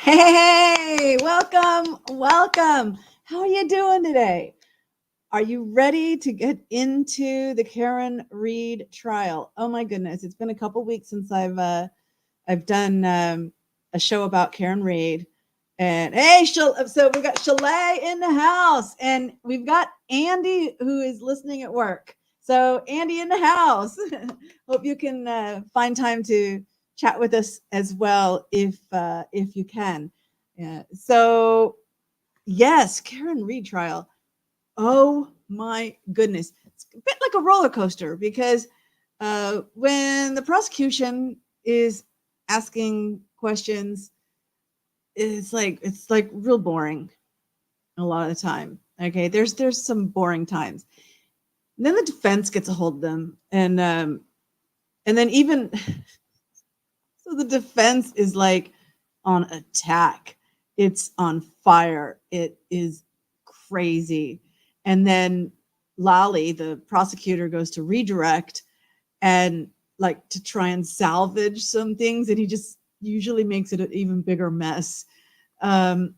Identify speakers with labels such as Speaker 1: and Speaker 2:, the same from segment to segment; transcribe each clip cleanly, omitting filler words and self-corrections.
Speaker 1: Hey, welcome. How are you doing today? Are you ready to get into the Karen Reed trial? Oh my goodness, it's been a couple weeks since I've done a show about Karen Reed. And hey, so we've got Chalet in the house, and we've got Andy who is listening at work. So Andy in the house. Hope you can find time to chat with us as well if you can. Yeah. So yes, Karen Reed trial. Oh my goodness, it's a bit like a roller coaster because when the prosecution is asking questions, it's like real boring a lot of the time. Okay, there's some boring times. And then the defense gets a hold of them, and then even so, the defense is like on attack. It's on fire. It is crazy. And then Lally, the prosecutor, goes to redirect and like to try and salvage some things, and he just usually makes it an even bigger mess. Um,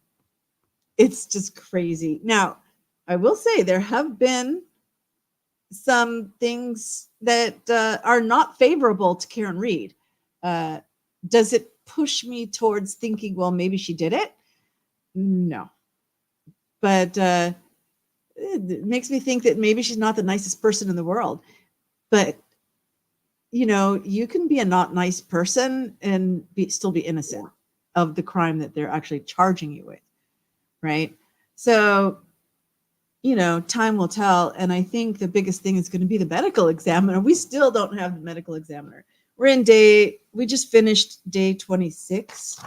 Speaker 1: it's just crazy. Now, I will say there have been some things that are not favorable to Karen Reed. Uh, does it push me towards thinking, well, maybe she did it? No. But it makes me think that maybe she's not the nicest person in the world. But, you can be a not nice person and still be innocent of the crime that they're actually charging you with. Right. So, time will tell. And I think the biggest thing is going to be the medical examiner. We still don't have the medical examiner. We just finished day 26.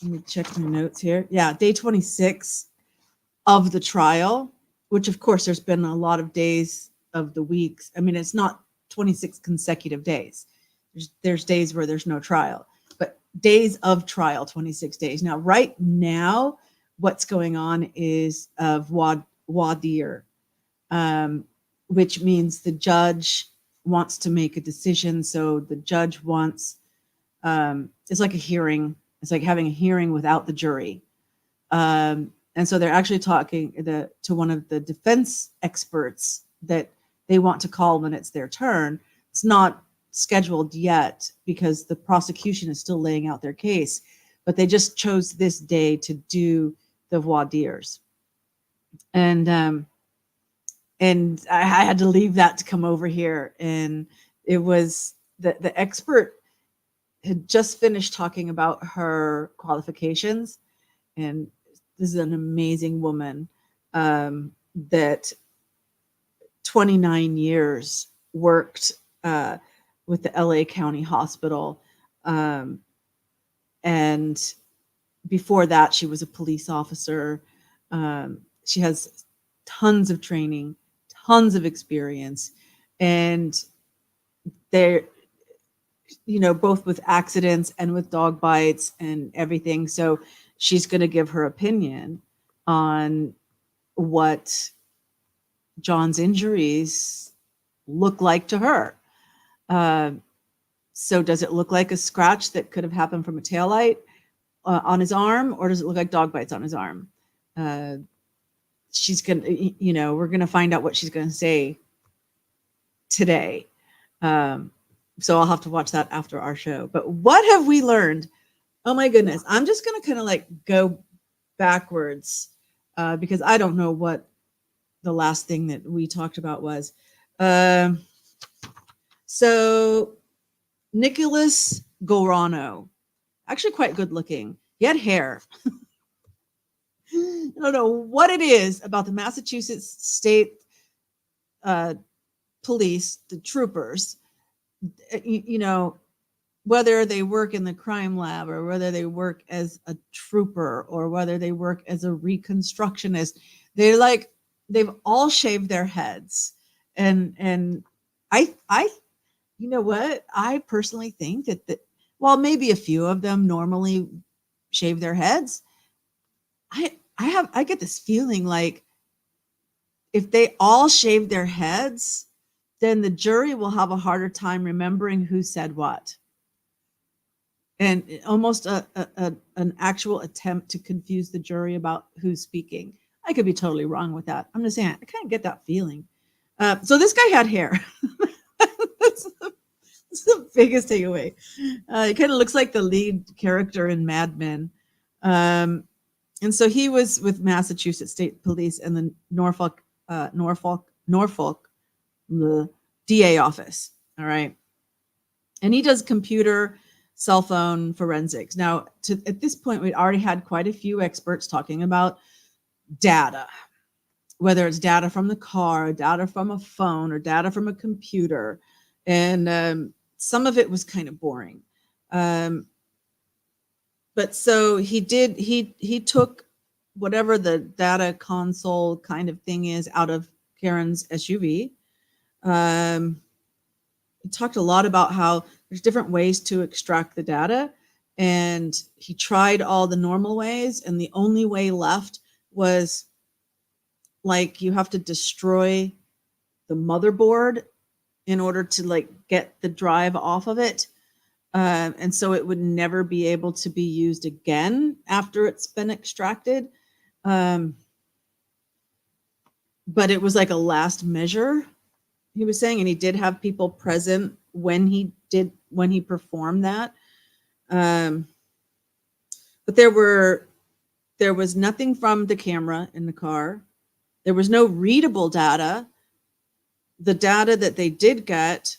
Speaker 1: Let me check my notes here. Yeah, day 26 of the trial, which of course there's been a lot of days of the weeks. I mean, it's not 26 consecutive days. There's days where there's no trial, but days of trial, 26 days. Now, right now, what's going on is voir dire, which means the judge wants to make a decision. So the judge wants, it's like a hearing. It's like having a hearing without the jury. And so they're actually talking to one of the defense experts that they want to call when it's their turn. It's not scheduled yet because the prosecution is still laying out their case, but they just chose this day to do the voir dires. And I had to leave that to come over here. And it was the expert had just finished talking about her qualifications. And this is an amazing woman that 29 years worked with the LA County Hospital. And before that, she was a police officer. She has tons of training, tons of experience. And they're, both with accidents and with dog bites and everything. So she's going to give her opinion on what John's injuries look like to her. So does it look like a scratch that could have happened from a taillight on his arm, or does it look like dog bites on his arm? She's going to, we're going to find out what she's going to say today. So I'll have to watch that after our show. But what have we learned? Oh my goodness. I'm just going to kind of like go backwards because I don't know what the last thing that we talked about was. So Nicholas Gorano, actually quite good looking. He had hair. I don't know what it is about the Massachusetts State Police, the troopers, whether they work in the crime lab or whether they work as a trooper or whether they work as a reconstructionist, they've all shaved their heads. And I you know what? I personally think that while maybe a few of them normally shave their heads, I get this feeling like if they all shave their heads, then the jury will have a harder time remembering who said what. and almost an actual attempt to confuse the jury about who's speaking. I could be totally wrong with that. I'm just saying, I kind of get that feeling. So this guy had hair. that's, that's the biggest takeaway. It kind of looks like the lead character in Mad Men. And so he was with Massachusetts State Police and the Norfolk the DA office. All right. And he does computer, cell phone forensics. Now, at this point, we'd already had quite a few experts talking about data, whether it's data from the car, data from a phone, or data from a computer. And some of it was kind of boring. But so he took whatever the data console kind of thing is out of Karen's SUV. He talked a lot about how there's different ways to extract the data, and he tried all the normal ways, and the only way left was like you have to destroy the motherboard in order to like get the drive off of it. And so it would never be able to be used again after it's been extracted. But it was like a last measure, he was saying, and he did have people present when he performed that. But there was nothing from the camera in the car. There was no readable data. The data that they did get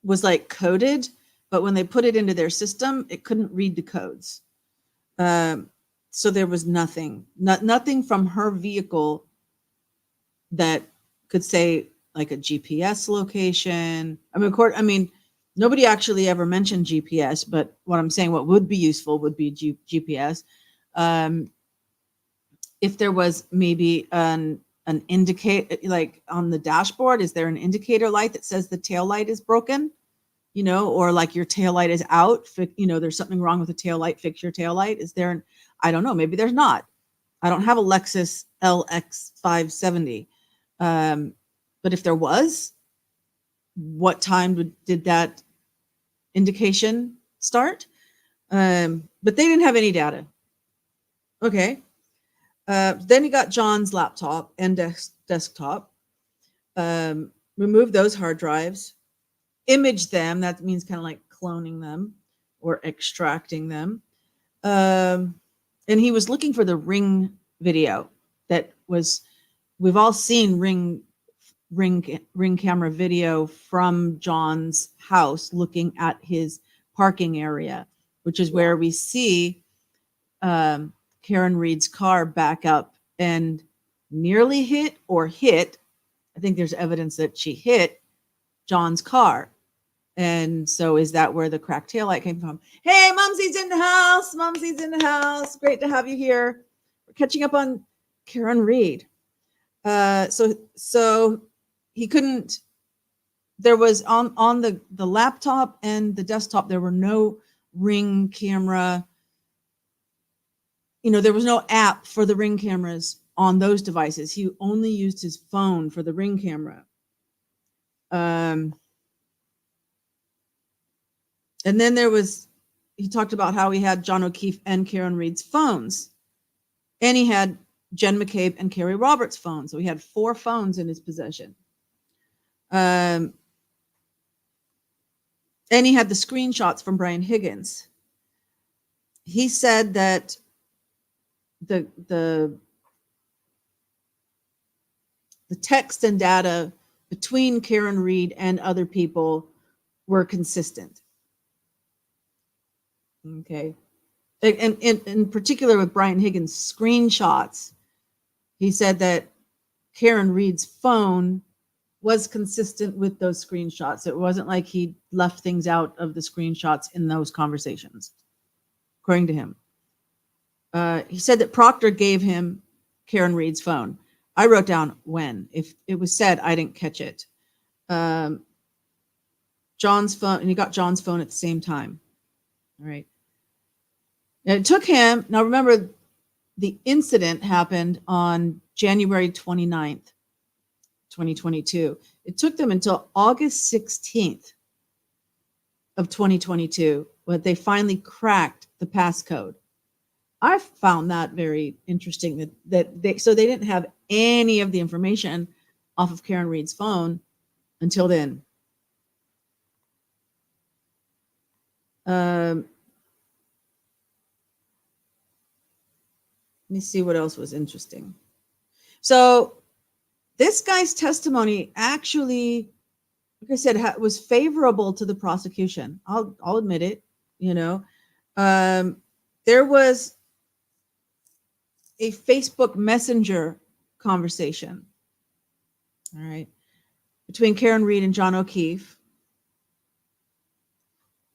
Speaker 1: was like coded, but when they put it into their system, it couldn't read the codes. So there was nothing from her vehicle that could say like a GPS location. I mean, nobody actually ever mentioned GPS, but what I'm saying, what would be useful would be GPS. If there was maybe an indicator, like on the dashboard, is there an indicator light that says the tail light is broken? Or like your tail light is out, there's something wrong with the tail light, fix your tail light. Is there I don't know, maybe there's not. I don't have a Lexus LX 570. But if there was, what time did that indication start? But they didn't have any data. Okay. Then you got John's laptop and desktop. Remove those hard drives, image them. That means kind of like cloning them or extracting them. And he was looking for the Ring video we've all seen ring camera video from John's house looking at his parking area, which is where we see Karen Reed's car back up and nearly hit. I think there's evidence that she hit John's car. And so is that where the cracked taillight came from? Hey, Mumsy's in the house. Mumsy's in the house. Great to have you here. We're catching up on Karen Reed. So he couldn't, there was on the laptop and the desktop, there were no Ring camera. There was no app for the Ring cameras on those devices. He only used his phone for the Ring camera. And then he talked about how he had John O'Keefe and Karen Reed's phones, and he had Jen McCabe and Carrie Roberts' phones. So he had 4 phones in his possession. And he had the screenshots from Brian Higgins. He said that the text and data between Karen Reed and other people were consistent. Okay. And in particular with Brian Higgins' screenshots, he said that Karen Reed's phone was consistent with those screenshots. It wasn't like he left things out of the screenshots in those conversations, according to him. He said that Proctor gave him Karen Reed's phone. I wrote down when. If it was said, I didn't catch it. John's phone, and he got John's phone at the same time. All right. And it took him, now remember, the incident happened on January 29th, 2022. It took them until August 16th of 2022 but they finally cracked the passcode. I found that very interesting that they didn't have any of the information off of Karen Read's phone until then. Let me see what else was interesting. So this guy's testimony actually, like I said, was favorable to the prosecution. I'll admit it. There was a Facebook Messenger conversation, all right, between Karen Read and John O'Keefe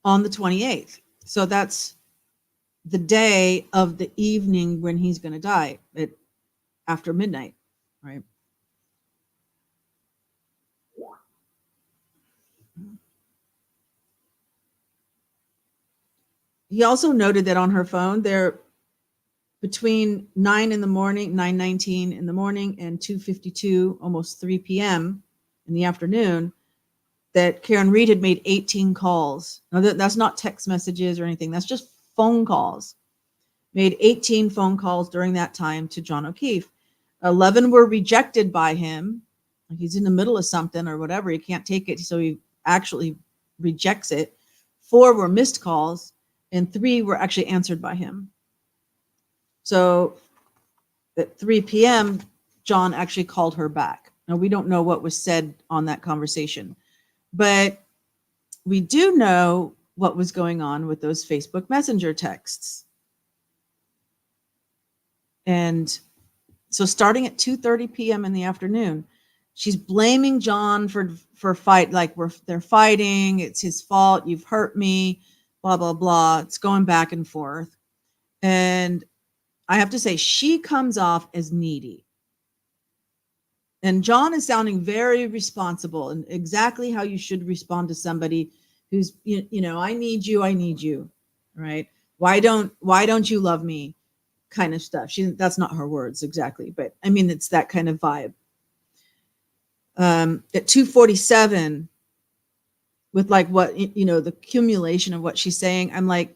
Speaker 1: on the 28th. So that's the day of the evening when he's going to die, after midnight, right? He also noted that on her phone, there between 9:19 in the morning, and 2:52, almost 3 p.m. in the afternoon, that Karen Read had made 18 calls. Now that's not text messages or anything. That's just phone calls. Made 18 phone calls during that time to John O'Keefe. 11 were rejected by him. He's in the middle of something or whatever. He can't take it, so he actually rejects it. 4 were missed calls, and 3 were actually answered by him. So at 3 p.m., John actually called her back. Now, we don't know what was said on that conversation, but we do know what was going on with those Facebook Messenger texts. And so starting at 2:30 p.m. in the afternoon, she's blaming John for fight, like they're fighting. It's his fault. You've hurt me, blah, blah, blah. It's going back and forth. And I have to say, she comes off as needy. And John is sounding very responsible, and exactly how you should respond to somebody who's, I need you, right? Why don't you love me? Kind of stuff. That's not her words exactly, but I mean, it's that kind of vibe. At 2:47, with like what, the accumulation of what she's saying, I'm like,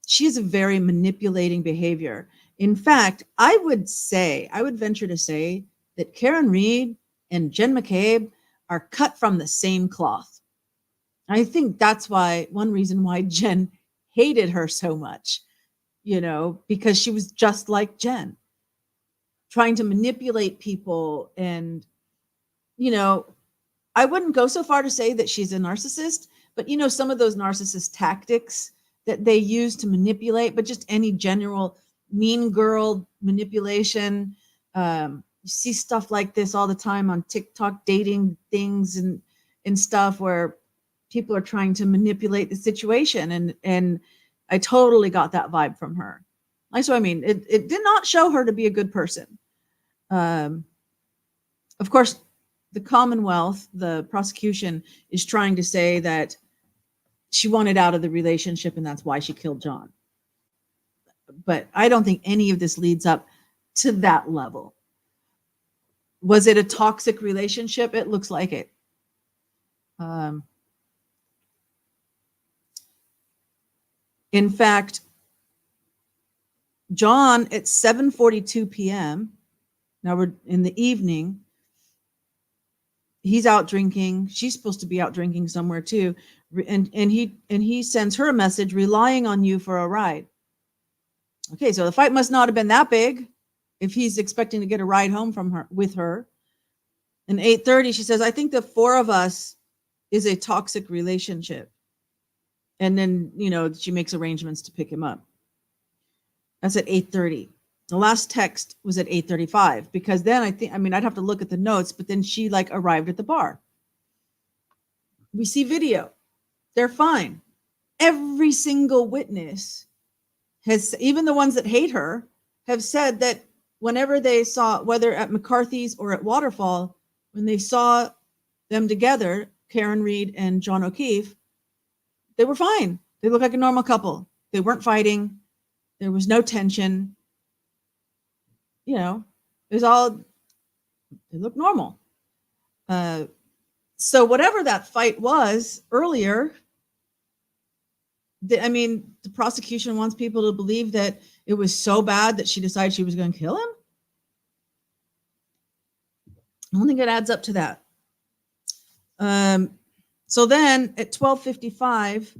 Speaker 1: she has a very manipulating behavior. In fact, I would venture to say that Karen Read and Jen McCabe are cut from the same cloth. I think that's one reason why Jen hated her so much, because she was just like Jen, trying to manipulate people. And, I wouldn't go so far to say that she's a narcissist, but, some of those narcissist tactics that they use to manipulate, but just any general mean girl manipulation. You see stuff like this all the time on TikTok, dating things and stuff where people are trying to manipulate the situation. And I totally got that vibe from her. So, I mean, it did not show her to be a good person. Of course, the Commonwealth, the prosecution, is trying to say that she wanted out of the relationship and that's why she killed John. But I don't think any of this leads up to that level. Was it a toxic relationship? It looks like it. In fact, John, at 7:42 p.m., now we're in the evening, he's out drinking. She's supposed to be out drinking somewhere too. And he sends her a message, relying on you for a ride. Okay, so the fight must not have been that big if he's expecting to get a ride home with her. And 8:30, she says, I think the 4 of us is a toxic relationship. And then, she makes arrangements to pick him up. That's at 8:30. The last text was at 8:35, because then I'd have to look at the notes, but then she arrived at the bar. We see video. They're fine. Every single witness even the ones that hate her, have said that whenever they saw, whether at McCarthy's or at Waterfall, when they saw them together, Karen Read and John O'Keefe, they were fine. They looked like a normal couple. They weren't fighting. There was no tension. It was all, they looked normal. So whatever that fight was earlier, the prosecution wants people to believe that it was so bad that she decided she was going to kill him. I don't think it adds up to that. So then at 12:55,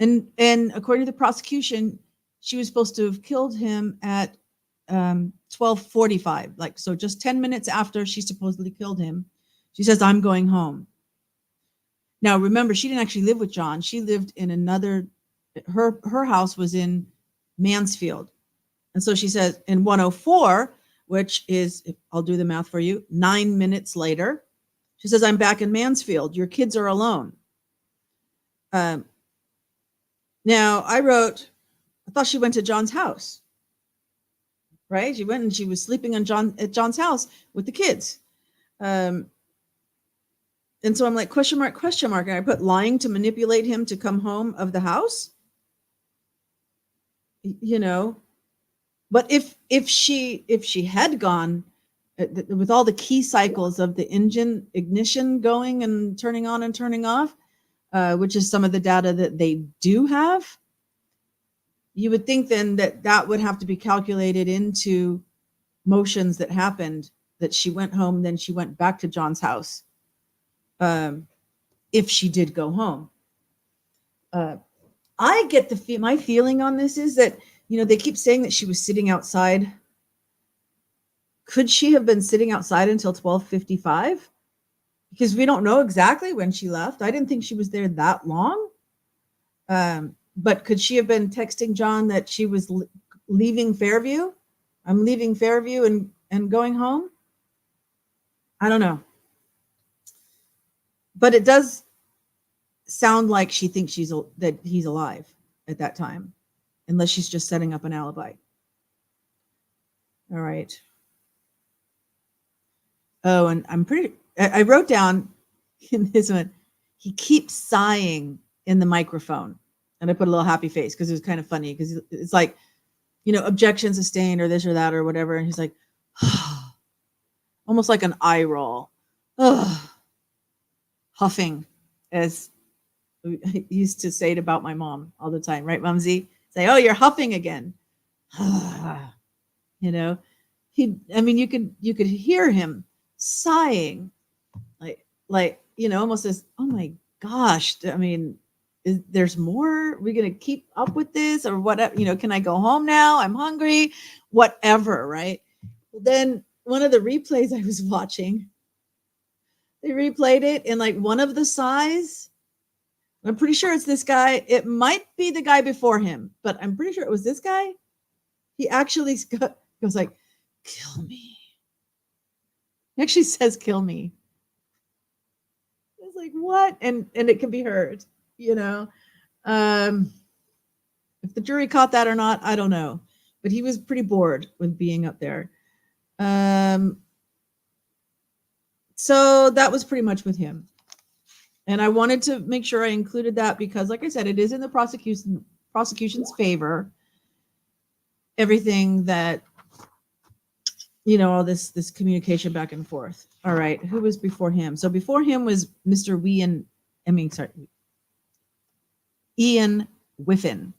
Speaker 1: and according to the prosecution, she was supposed to have killed him at 12:45, like, so just 10 minutes after she supposedly killed him. She says, I'm going home. Now, remember, she didn't actually live with John. She lived in another, her house was in Mansfield. And so she says in 104, which is, I'll do the math for you, 9 minutes later, she says, I'm back in Mansfield. Your kids are alone. Now I thought she went to John's house, right? She went and she was sleeping at John's house with the kids. And so I'm like, question mark. And I put lying to manipulate him to come home of the house. But if she had gone with all the key cycles of the engine ignition going and turning on and turning off, which is some of the data that they do have, you would think then that would have to be calculated into motions that happened, that she went home, then she went back to John's house. If she did go home. I get my feeling on this is that, they keep saying that she was sitting outside. Could she have been sitting outside until 12:55? Because we don't know exactly when she left. I didn't think she was there that long. But could she have been texting John that she was leaving Fairview? I'm leaving Fairview and going home? I don't know. But it does sound like she thinks that he's alive at that time, unless she's just setting up an alibi. All right. Oh, and I wrote down in this one, he keeps sighing in the microphone. And I put a little happy face because it was kind of funny, because it's like, objection sustained or this or that or whatever. And he's like, almost like an eye roll. Huffing, as I used to say it about my mom all the time, right, Mumsy? Say, oh, you're huffing again. You could hear him sighing, like almost as, oh my gosh, there's more? Are we gonna keep up with this or whatever? Can I go home now? I'm hungry, whatever, right? Then one of the replays I was watching, they replayed it in like one of the sighs. I'm pretty sure it's this guy. It might be the guy before him, but I'm pretty sure it was this guy. He actually goes like, kill me. He actually says, kill me. It's like, what? And it can be heard, If the jury caught that or not, I don't know. But he was pretty bored with being up there. So that was pretty much with him. And I wanted to make sure I included that because, like I said, it is in the prosecution's favor. Everything that, all this communication back and forth. All right, who was before him? So before him was Mr. Ian Whiffen.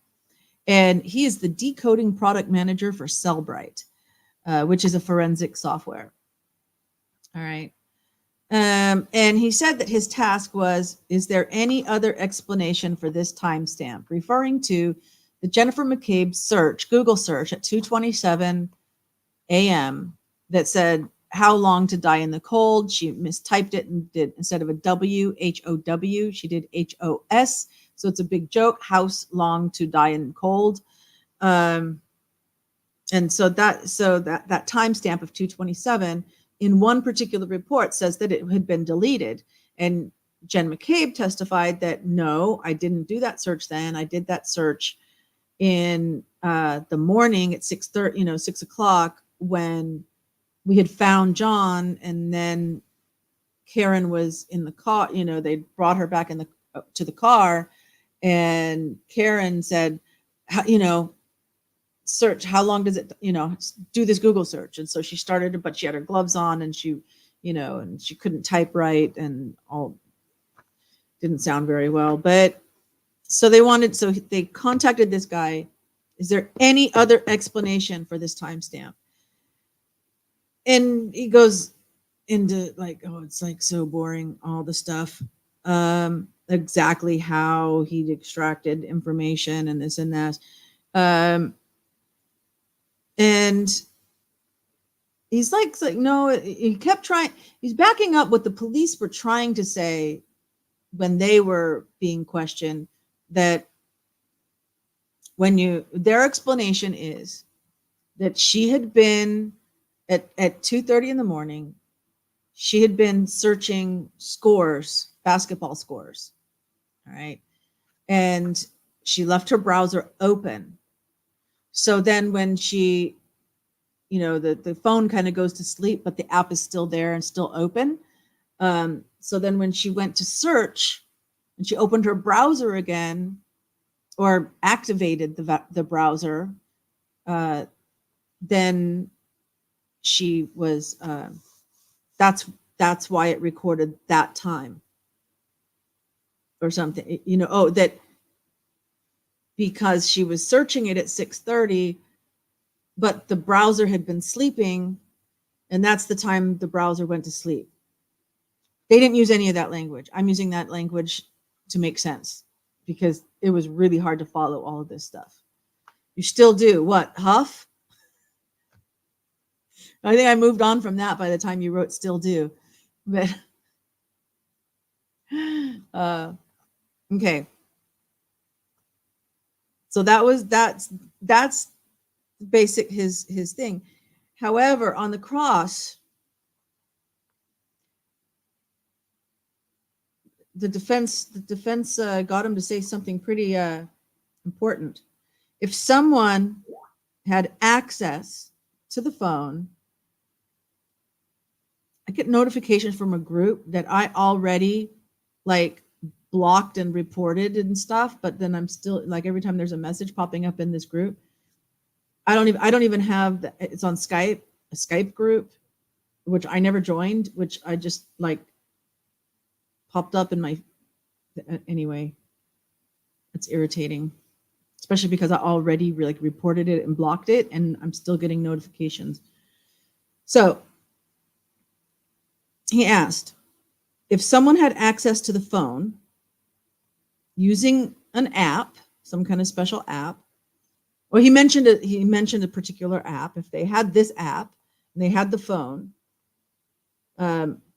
Speaker 1: And he is the decoding product manager for Cellbrite, which is a forensic software. All right. And he said that his task was, is there any other explanation for this timestamp? Referring to the Jennifer McCabe Google search at 2:27 a.m. that said, how long to die in the cold? She mistyped it and did, instead of a W, H-O-W, she did H-O-S. So it's a big joke, house long to die in cold. And so that timestamp of 2:27 in one particular report says that it had been deleted. And Jen McCabe testified that, no, I didn't do that search then. I did that search in the morning at 6:30, 6 o'clock, when we had found John, and then Karen was in the car. They brought her back to the car, and Karen said, search, how long does it, do this Google search? And so she started, but she had her gloves on, and she, and she couldn't type right, and all didn't sound very well. But So they contacted this guy. Is there any other explanation for this timestamp? And he goes into like, oh, it's like so boring, all the stuff. Exactly how he extracted information and this and that. And he's like, no, he kept trying. He's backing up what the police were trying to say when they were being questioned, that their explanation is that she had been at 2:30 in the morning, she had been searching basketball scores. All right. And she left her browser open. So then when she, the phone kind of goes to sleep, but the app is still there and still open. So then when she went to search and she opened her browser again, or activated the browser, then she was, that's why it recorded that time or something, that because she was searching it at 6:30, but the browser had been sleeping, and that's the time the browser went to sleep. They didn't use any of that language. I'm using that language to make sense because it was really hard to follow all of this stuff. You still do what? Huff? I think I moved on from that by the time you wrote still do. But okay. So that's basic his thing. However, on the cross, the defense got him to say something pretty important. If someone had access to the phone, I get notifications from a group that I already like blocked and reported and stuff, but then I'm still like, every time there's a message popping up in this group, I don't even have it's on Skype, a Skype group, which I never joined, which I just like popped up in my, anyway, it's irritating, especially because I already like reported it and blocked it, and I'm still getting notifications. So he asked if someone had access to the phone using an app, some kind of special app, or he mentioned a particular app. If they had this app and they had the phone,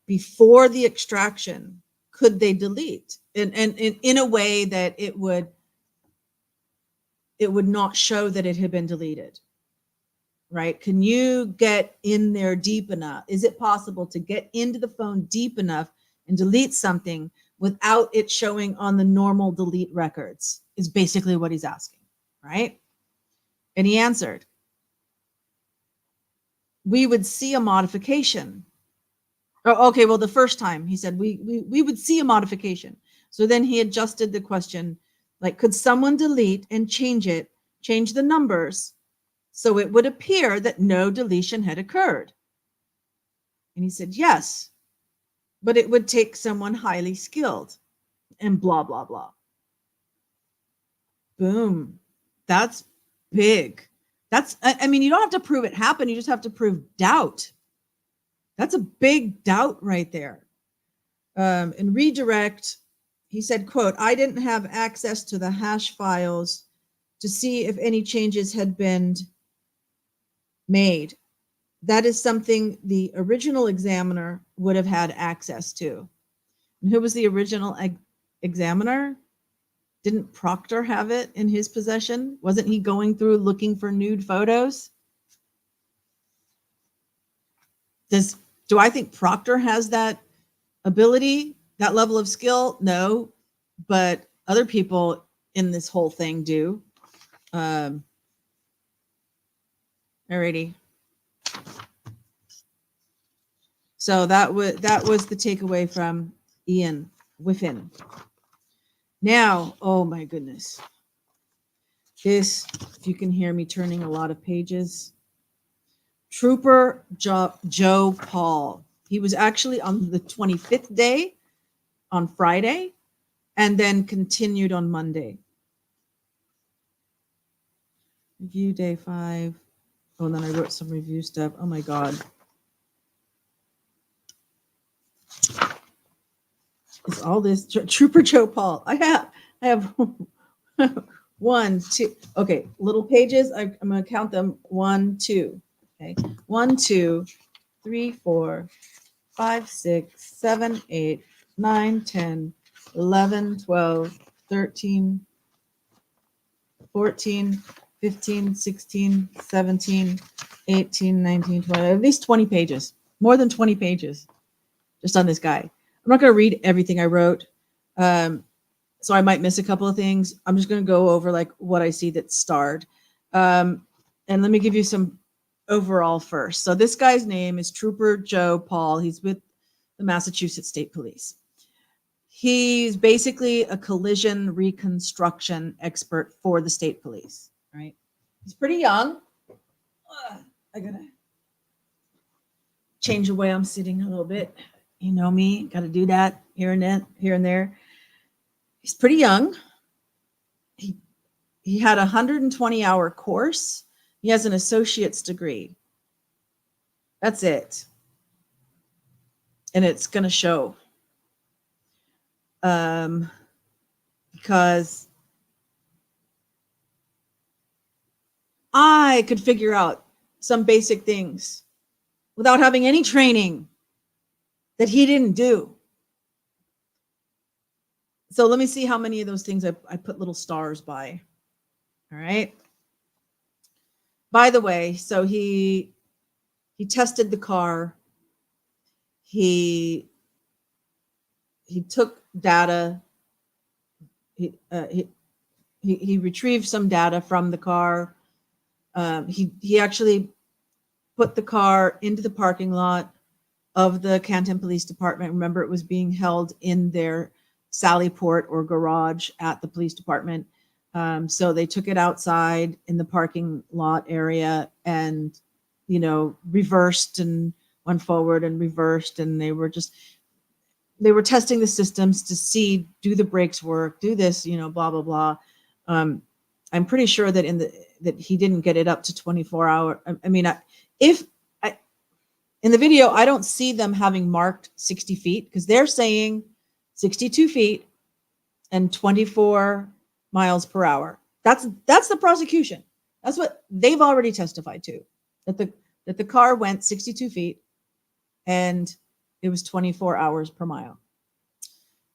Speaker 1: before the extraction, could they delete? And in a way that it would not show that it had been deleted, right? Can you get in there deep enough? Is it possible to get into the phone deep enough and delete something without it showing on the normal delete records? Is basically what he's asking, right? And he answered, we would see a modification. Oh, okay, well, the first time he said we would see a modification. So then he adjusted the question, like, could someone delete and change the numbers so it would appear that no deletion had occurred? And he said, yes, but it would take someone highly skilled and blah, blah, blah. Boom. That's big. I mean, you don't have to prove it happened. You just have to prove doubt. That's a big doubt right there. And redirect, he said, quote, I didn't have access to the hash files to see if any changes had been made. That is something the original examiner would have had access to. And who was the original examiner? Didn't Proctor have it in his possession? Wasn't he going through looking for nude photos? Do I think Proctor has that ability, that level of skill? No, but other people in this whole thing do. Alrighty. So that was the takeaway from Ian Whiffen. Now, oh my goodness. This, if you can hear me turning a lot of pages. Trooper Joe Paul. He was actually on the 25th day, on Friday, and then continued on Monday. Review day 5. Oh, and then I wrote some review stuff. Oh my God. It's all this Trooper Joe Paul. I have 1, 2. Okay, little pages. I'm gonna count them. 1, 2. Okay, 1, 2, 3, 4, 5, 6, 7, 8, 9, 10, 11, 12, 13, 14, 15, 16, 17, 18, 19, 20, at least 20 pages, more than 20 pages just on this guy. I'm not going to read everything I wrote. So I might miss a couple of things. I'm just going to go over like what I see that's starred. And let me give you some overall first. So this guy's name is Trooper Joe Paul. He's with the Massachusetts State Police. He's basically a collision reconstruction expert for the state police, right? He's pretty young. I gotta change the way I'm sitting a little bit. You know me, got to do that here and there. He's pretty young. He had a 120-hour course. He has an associate's degree. That's it. And it's going to show. Because I could figure out some basic things without having any training that he didn't do. So let me see how many of those things I put little stars by. All right. By the way, so he tested the car. He took data. He retrieved some data from the car. He actually put the car into the parking lot of the Canton Police Department. Remember, it was being held in their Sallyport or garage at the police department. So they took it outside in the parking lot area and, reversed and went forward and reversed. And they were testing the systems to see, do the brakes work, do this, blah, blah, blah. I'm pretty sure that that he didn't get it up to 24 hour. In the video, I don't see them having marked 60 feet because they're saying 62 feet and 24 miles per hour. That's the prosecution. That's what they've already testified to, that the car went 62 feet and it was 24 hours per mile.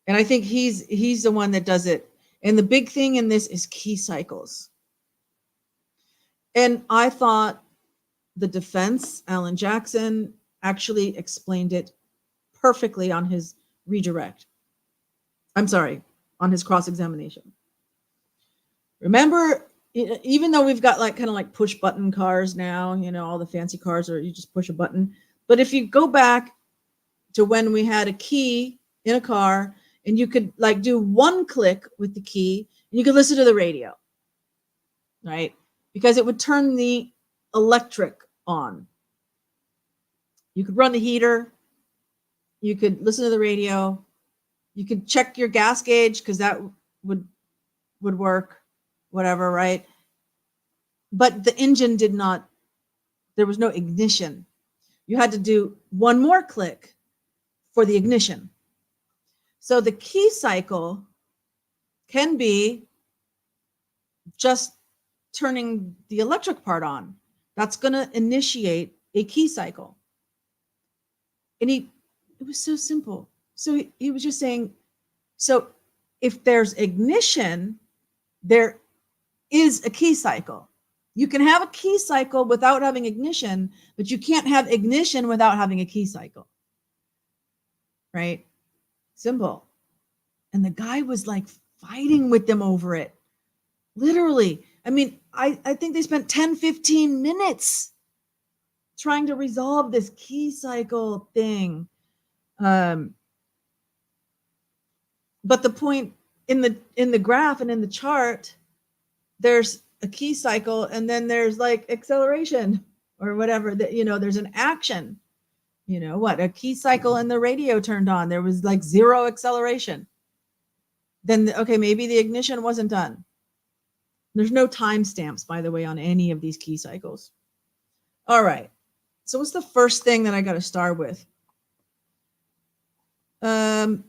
Speaker 1: And I think he's the one that does it. And the big thing in this is key cycles. And I thought the defense, Alan Jackson, actually explained it perfectly on his redirect. I'm sorry, on his cross-examination. Remember, even though we've got kind of push button cars now, all the fancy cars are you just push a button. But if you go back to when we had a key in a car and you could do one click with the key and you could listen to the radio, right? Because it would turn the electric on. You could run the heater. You could listen to the radio. You could check your gas gauge because that would work, whatever, right? But the engine did not, there was no ignition. You had to do one more click for the ignition. So the key cycle can be just turning the electric part on. That's going to initiate a key cycle. And it was so simple. So he was just saying, so if there's ignition, there is a key cycle. You can have a key cycle without having ignition, but you can't have ignition without having a key cycle. Right? Simple. And the guy was fighting with them over it. Literally. I think they spent 10, 15 minutes trying to resolve this key cycle thing. But the point in the graph and in the chart, there's a key cycle and then there's acceleration or whatever that, there's an action, a key cycle and the radio turned on. There was 0 acceleration. then okay, maybe the ignition wasn't done. There's no timestamps, by the way, on any of these key cycles. All right. So what's the first thing that I got to start with? The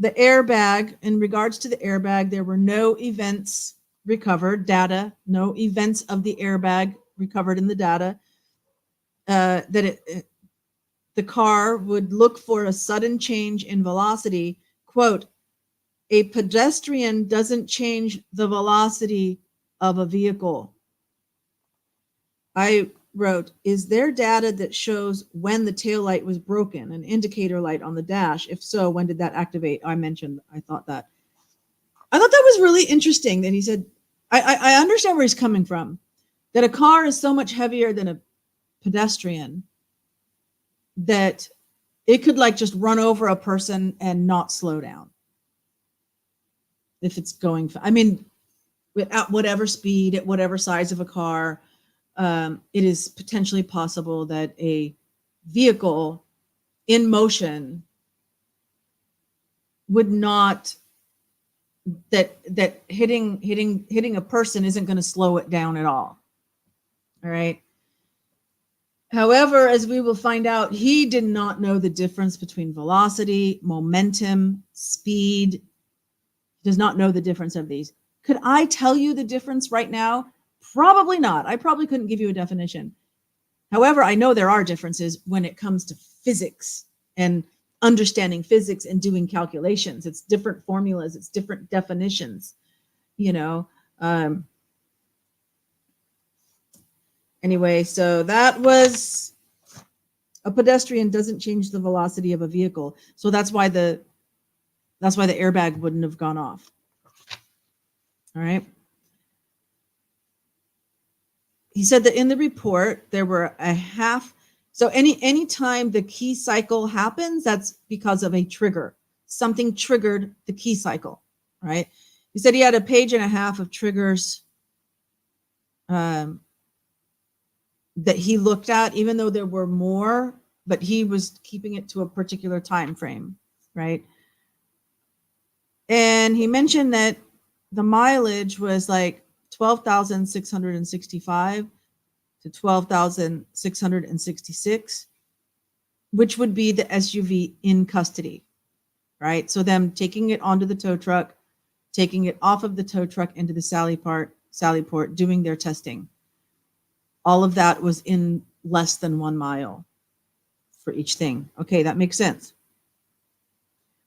Speaker 1: airbag. In regards to the airbag, there were no events recovered, data, no events of the airbag recovered in the data. The car would look for a sudden change in velocity. Quote, a pedestrian doesn't change the velocity of a vehicle. I wrote, is there data that shows when the taillight was broken, an indicator light on the dash? If so, when did that activate? I thought that was really interesting that he said, I understand where he's coming from, that a car is so much heavier than a pedestrian that it could like just run over a person and not slow down. If it's going, I mean, at whatever speed, at whatever size of a car, it is potentially possible that a vehicle in motion would not, that hitting a person isn't going to slow it down at all. All right. However, as we will find out, he did not know the difference between velocity, momentum, speed. He does not know the difference of these. Could I tell you the difference right now? Probably not. I probably couldn't give you a definition. However, I know there are differences when it comes to physics and understanding physics and doing calculations. It's different formulas. It's different definitions, you know. Anyway, so that was, a pedestrian doesn't change the velocity of a vehicle. So that's why the airbag wouldn't have gone off. All right. He said that in the report, there were a half. So any time the key cycle happens, that's because of a trigger. Something triggered the key cycle, right? He said he had a page and a half of triggers that he looked at, even though there were more, but he was keeping it to a particular time frame, right? And he mentioned that the mileage was like 12,665 to 12,666, which would be the SUV in custody, right? So them taking it onto the tow truck, taking it off of the tow truck into the Sally Port, doing their testing. All of that was in less than 1 mile for each thing. Okay, that makes sense.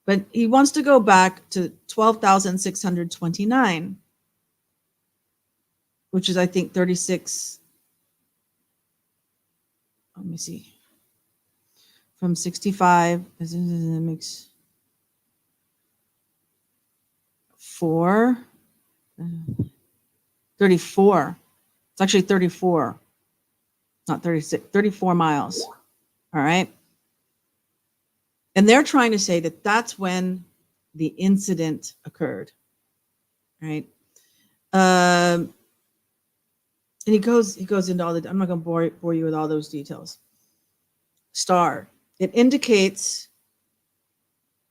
Speaker 1: But he wants to go back to 12,629, which is, I think, 36. Let me see. From 65, it makes 4, 34. It's actually 34, not 36, 34 miles. All right. And they're trying to say that that's when the incident occurred, right? And he goes into all the, I'm not going to bore you with all those details. Star, it indicates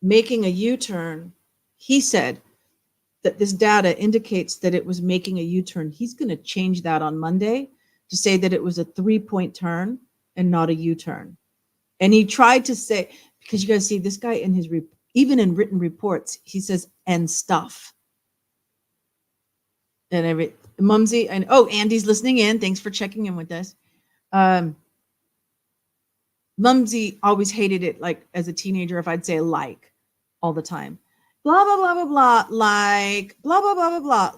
Speaker 1: making a U-turn. He said that this data indicates that it was making a U-turn. He's going to change that on Monday to say that it was a 3-point turn and not a U-turn. And he tried to say, because you guys see this guy in his, even in written reports, he says, and stuff. And Mumsy, and Andy's listening in. Thanks for checking in with us. Mumsy always hated it, like as a teenager, if I'd say like all the time. Blah, blah, blah, blah, blah, like, blah, blah, blah, blah, blah,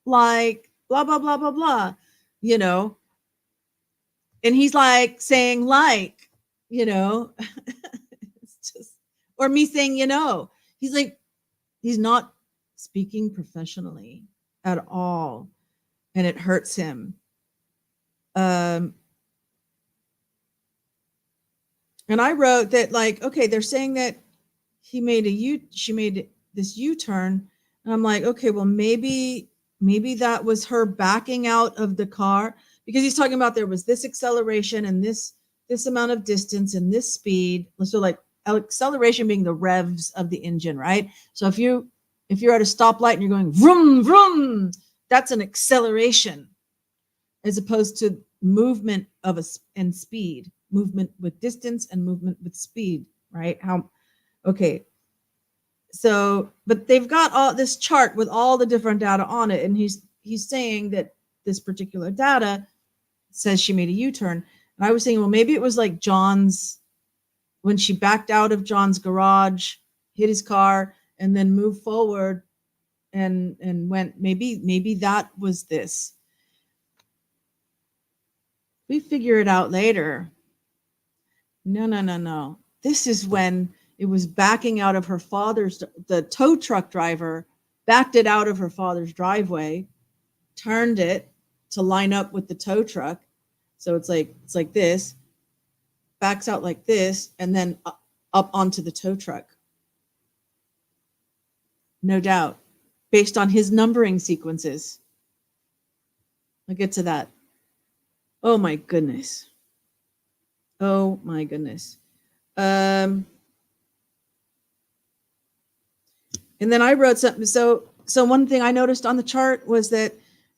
Speaker 1: like, blah, blah, blah, blah, blah, you know. And he's like saying like, you know, it's just, or me saying, you know, he's like, he's not speaking professionally at all. And it hurts him. And I wrote that, like, okay, they're saying that she made this U-turn. And I'm like, okay, well, maybe that was her backing out of the car, because he's talking about there was this acceleration and this amount of distance and this speed. So like acceleration being the revs of the engine, right? So if you If you're at a stoplight and you're going vroom, vroom, that's an acceleration as opposed to movement and speed, movement with distance and movement with speed, right? Okay. So, but they've got all this chart with all the different data on it. And he's saying that this particular data says she made a U-turn. And I was thinking, well, maybe it was like John's, when she backed out of John's garage, hit his car, and then moved forward and went, maybe that was this. We figure it out later. No. This is when it was backing out of her father's, the tow truck driver backed it out of her father's driveway, turned it to line up with the tow truck. So it's like this, backs out like this, and then up onto the tow truck. No doubt, based on his numbering sequences. I'll get to that. Oh my goodness. And then I wrote something. So one thing I noticed on the chart was that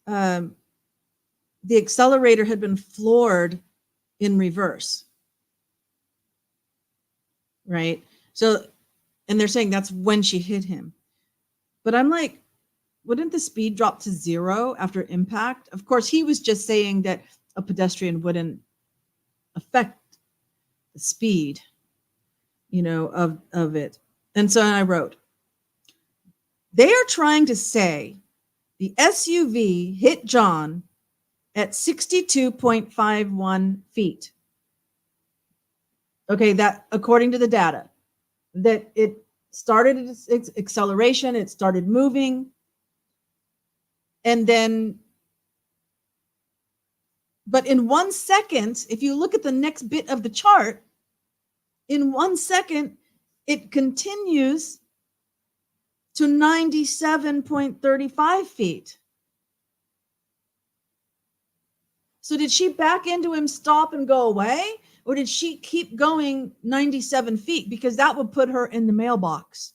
Speaker 1: the accelerator had been floored in reverse. Right? So, and they're saying that's when she hit him. But I'm like, wouldn't the speed drop to 0 after impact? Of course, he was just saying that a pedestrian wouldn't affect the speed, of it. And so I wrote, they are trying to say the SUV hit John at 62.51 feet. Okay, that according to the data, that it started its acceleration, it started moving, and then, but in 1 second, if you look at the next bit of the chart, in 1 second, it continues to 97.35 feet. So did she back into him, stop, and go away? Or did she keep going 97 feet? Because that would put her in the mailbox.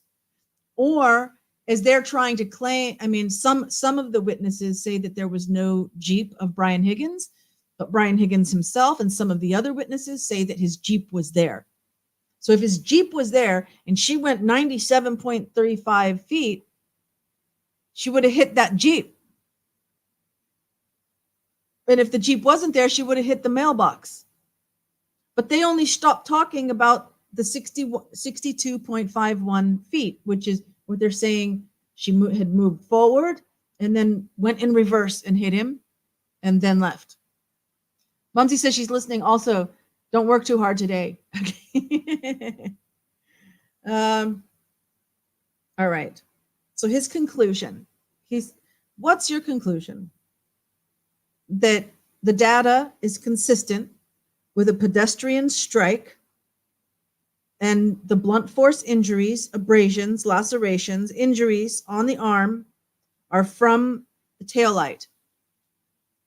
Speaker 1: Or as they're trying to claim, I mean, some of the witnesses say that there was no Jeep of Brian Higgins, but Brian Higgins himself and some of the other witnesses say that his Jeep was there. So if his Jeep was there and she went 97.35 feet, she would have hit that Jeep. And if the Jeep wasn't there, she would have hit the mailbox. But they only stopped talking about the 62.51 feet, which is what they're saying. She had moved forward and then went in reverse and hit him and then left. Mumsy says she's listening. Also, don't work too hard today. Okay. All right. So his conclusion. What's your conclusion? That the data is consistent with a pedestrian strike and the blunt force injuries, abrasions, lacerations, injuries on the arm are from the taillight,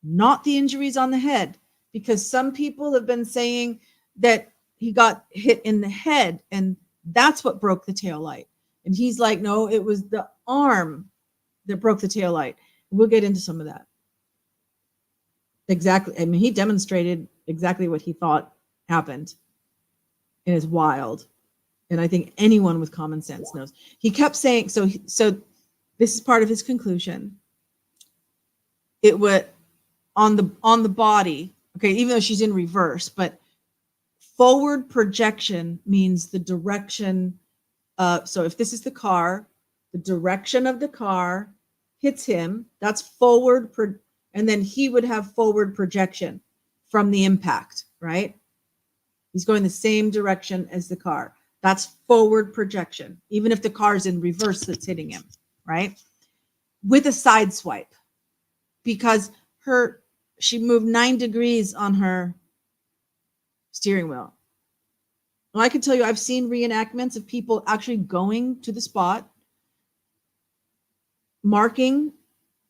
Speaker 1: not the injuries on the head, because some people have been saying that he got hit in the head and that's what broke the taillight. And he's like, no, it was the arm that broke the taillight. We'll get into some of that. Exactly. I mean, he demonstrated exactly what he thought happened. It is wild. And I think anyone with common sense knows. He kept saying, so this is part of his conclusion. It was on the body, okay, even though she's in reverse, but forward projection means the direction. So if this is the car, the direction of the car hits him, that's forward, and then he would have forward projection from the impact, right? He's going the same direction as the car. That's forward projection, even if the car's in reverse that's hitting him, right? With a side swipe, because she moved 9 degrees on her steering wheel. Well, I can tell you, I've seen reenactments of people actually going to the spot, marking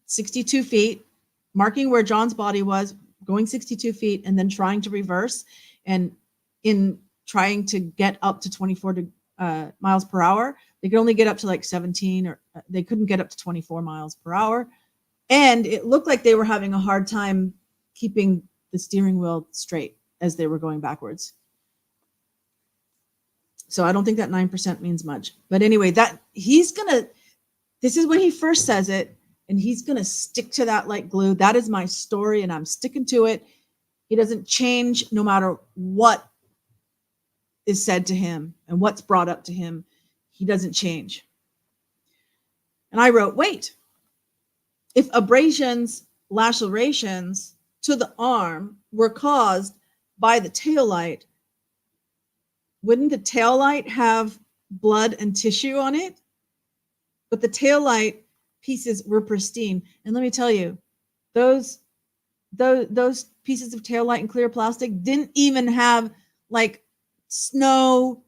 Speaker 1: 62 feet, marking where John's body was, going 62 feet, and then trying to reverse, and in trying to get up to 24 miles per hour, They could only get up to like 17, or they couldn't get up to 24 miles per hour. And it looked like they were having a hard time keeping the steering wheel straight as they were going backwards. So I don't think that 9% means much. But anyway, this is when he first says it, and he's going to stick to that like glue. That is my story, and I'm sticking to it. He doesn't change no matter what is said to him and what's brought up to him. He doesn't change. And I wrote, wait, if abrasions, lacerations to the arm were caused by the taillight, wouldn't the taillight have blood and tissue on it? But the taillight pieces were pristine. And let me tell you, those pieces of taillight and clear plastic didn't even have like snow,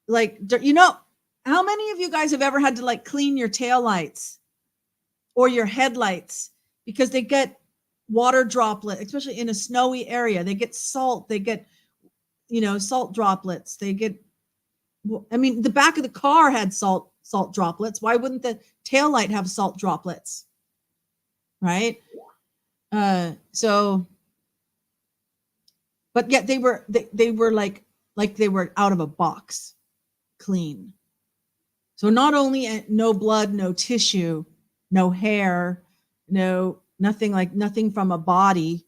Speaker 1: like dirt. You know, how many of you guys have ever had to like clean your taillights or your headlights because they get water droplet, especially in a snowy area? They get salt, they get, salt droplets. They get, the back of the car had salt droplets. Why wouldn't the taillight have salt droplets? Right? But yet they were like they were out of a box, clean. So not only no blood, no tissue, no hair, nothing from a body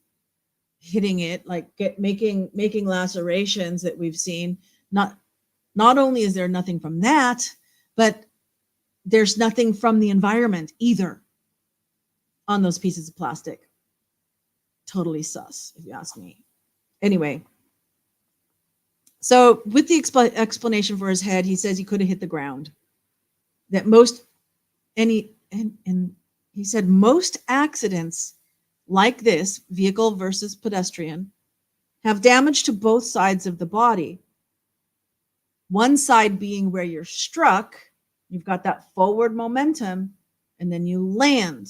Speaker 1: hitting it, like making lacerations that we've seen. Not only is there nothing from that, but there's nothing from the environment either on those pieces of plastic. Totally sus, if you ask me. Anyway, so with the explanation for his head, he says he could have hit the ground. That and he said most accidents like this, vehicle versus pedestrian, have damage to both sides of the body. One side being where you're struck, you've got that forward momentum, and then you land.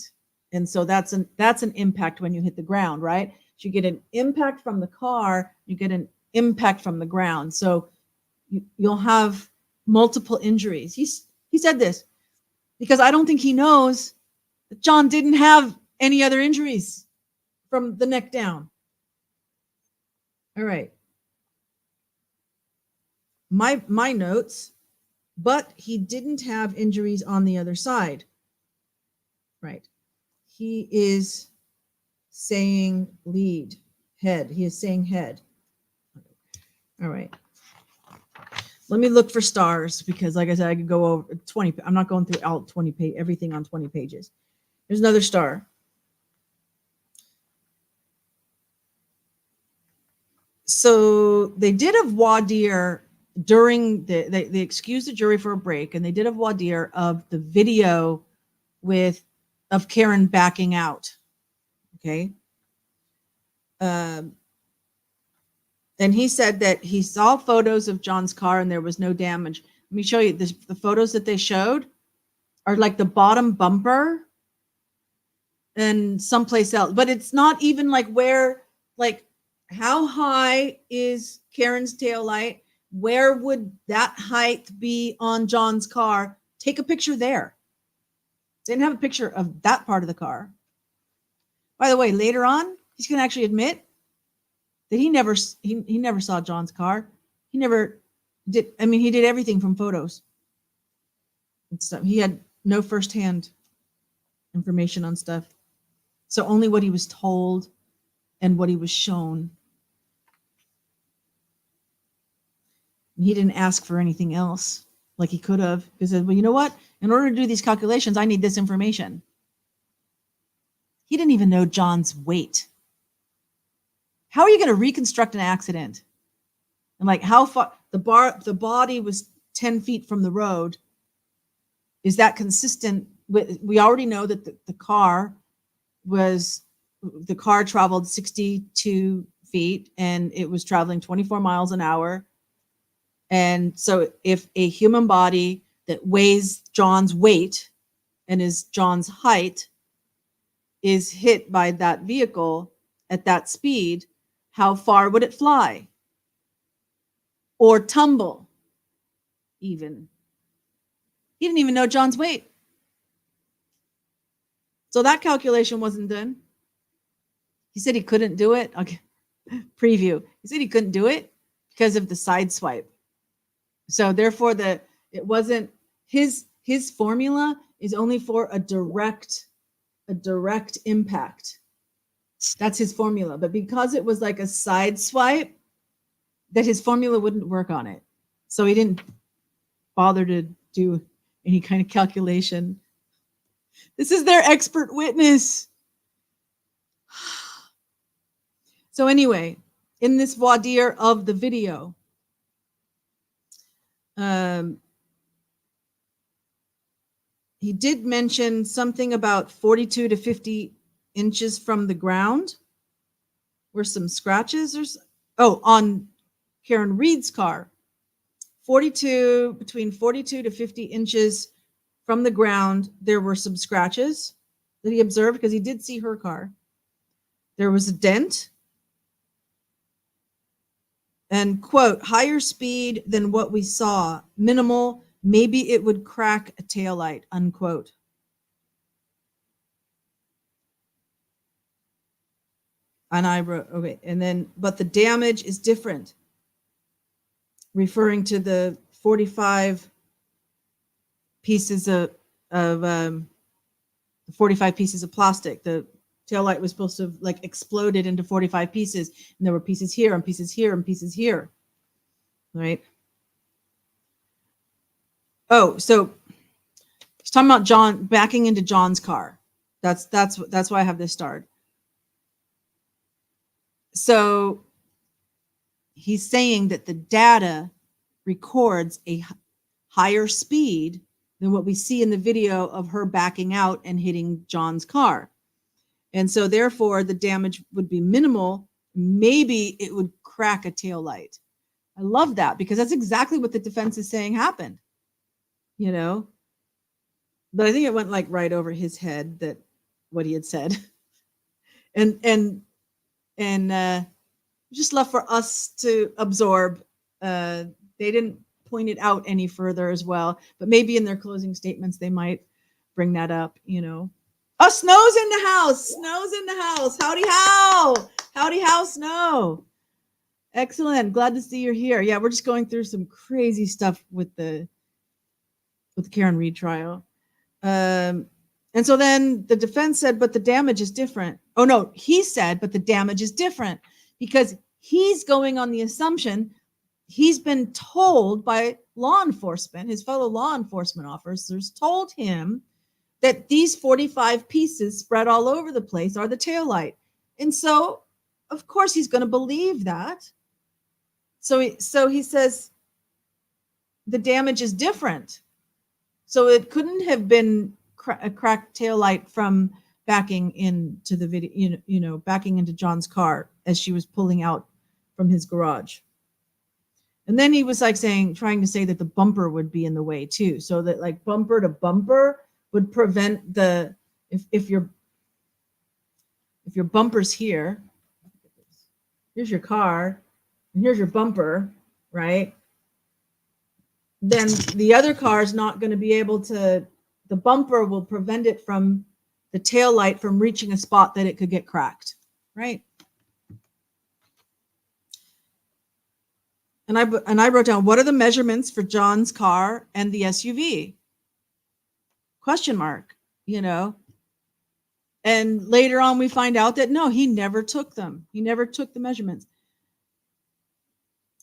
Speaker 1: And so that's an impact when you hit the ground, right? So you get an impact from the car, you get an impact from the ground. So you'll have multiple injuries. He said this because I don't think he knows that John didn't have any other injuries from the neck down. All right. My notes, but he didn't have injuries on the other side. Right. He is saying head. He is saying head. All right. Let me look for stars because, like I said, I could go over 20. I'm not going through all 20 everything on 20 pages. There's another star. So they did a voir dire during they excused the jury for a break, and they did a voir dire of the video of Karen backing out. Okay. And he said that he saw photos of John's car and there was no damage. Let me show you this. The photos that they showed are like the bottom bumper and someplace else, but it's not even like how high is Karen's taillight? Where would that height be on John's car? Take a picture there. They didn't have a picture of that part of the car. By the way, later on, he's going to actually admit that he never saw John's car. He never did. He did everything from photos and stuff. He had no firsthand information on stuff. So only what he was told and what he was shown. And he didn't ask for anything else like he could have. He said, well, you know what? In order to do these calculations, I need this information. He didn't even know John's weight. How are you going to reconstruct an accident? And like how far the body was 10 feet from the road. Is that consistent with, we already know that the car traveled 62 feet and it was traveling 24 miles an hour. And so if a human body that weighs John's weight and is John's height is hit by that vehicle at that speed, how far would it fly? Or tumble even? He didn't even know John's weight. So that calculation wasn't done. He said he couldn't do it. Okay. Preview. He said he couldn't do it because of the side swipe. So therefore it wasn't his formula is only for a direct impact. That's his formula. But because it was like a side swipe, that his formula wouldn't work on it. So he didn't bother to do any kind of calculation. This is their expert witness. So anyway, in this voir dire of the video, he did mention something about 42 to 50 inches from the ground were some scratches on Karen Reed's car. Between 42 to 50 inches from the ground, there were some scratches that he observed because he did see her car. There was a dent. And quote, higher speed than what we saw, minimal, maybe it would crack a taillight, unquote. And I wrote, okay, and then, but the damage is different, referring to the 45 pieces of 45 pieces of plastic. The taillight was supposed to have like exploded into 45 pieces, and there were pieces here and pieces here and pieces here, right? Oh, so he's talking about John backing into John's car. That's why I have this starred. So he's saying that the data records a higher speed than what we see in the video of her backing out and hitting John's car. And so therefore the damage would be minimal. Maybe it would crack a tail light. I love that because that's exactly what the defense is saying happened, you know, but I think it went like right over his head that what he had said. and just left for us to absorb. They didn't point it out any further as well, but maybe in their closing statements, they might bring that up, you know. Oh, Snow's in the house. Snow's in the house. Howdy how. Howdy how, Snow. Excellent. Glad to see you're here. Yeah, we're just going through some crazy stuff with the Karen Reed trial. And so then the defense said, but the damage is different. Oh, no, he said, but the damage is different because he's going on the assumption he's been told by law enforcement, his fellow law enforcement officers told him that these 45 pieces spread all over the place are the taillight. And so, of course, he's going to believe that. So he says the damage is different. So it couldn't have been a cracked taillight from backing into the video, backing into John's car as she was pulling out from his garage. And then he was like trying to say that the bumper would be in the way too. So that like bumper to bumper would prevent if your bumper's here, here's your car, and here's your bumper, right? Then the other car is not going to be able to, the bumper will prevent it from the tail light from reaching a spot that it could get cracked, right? And I wrote down, what are the measurements for John's car and the SUV? Question mark, And later on, we find out that no, he never took them. He never took the measurements.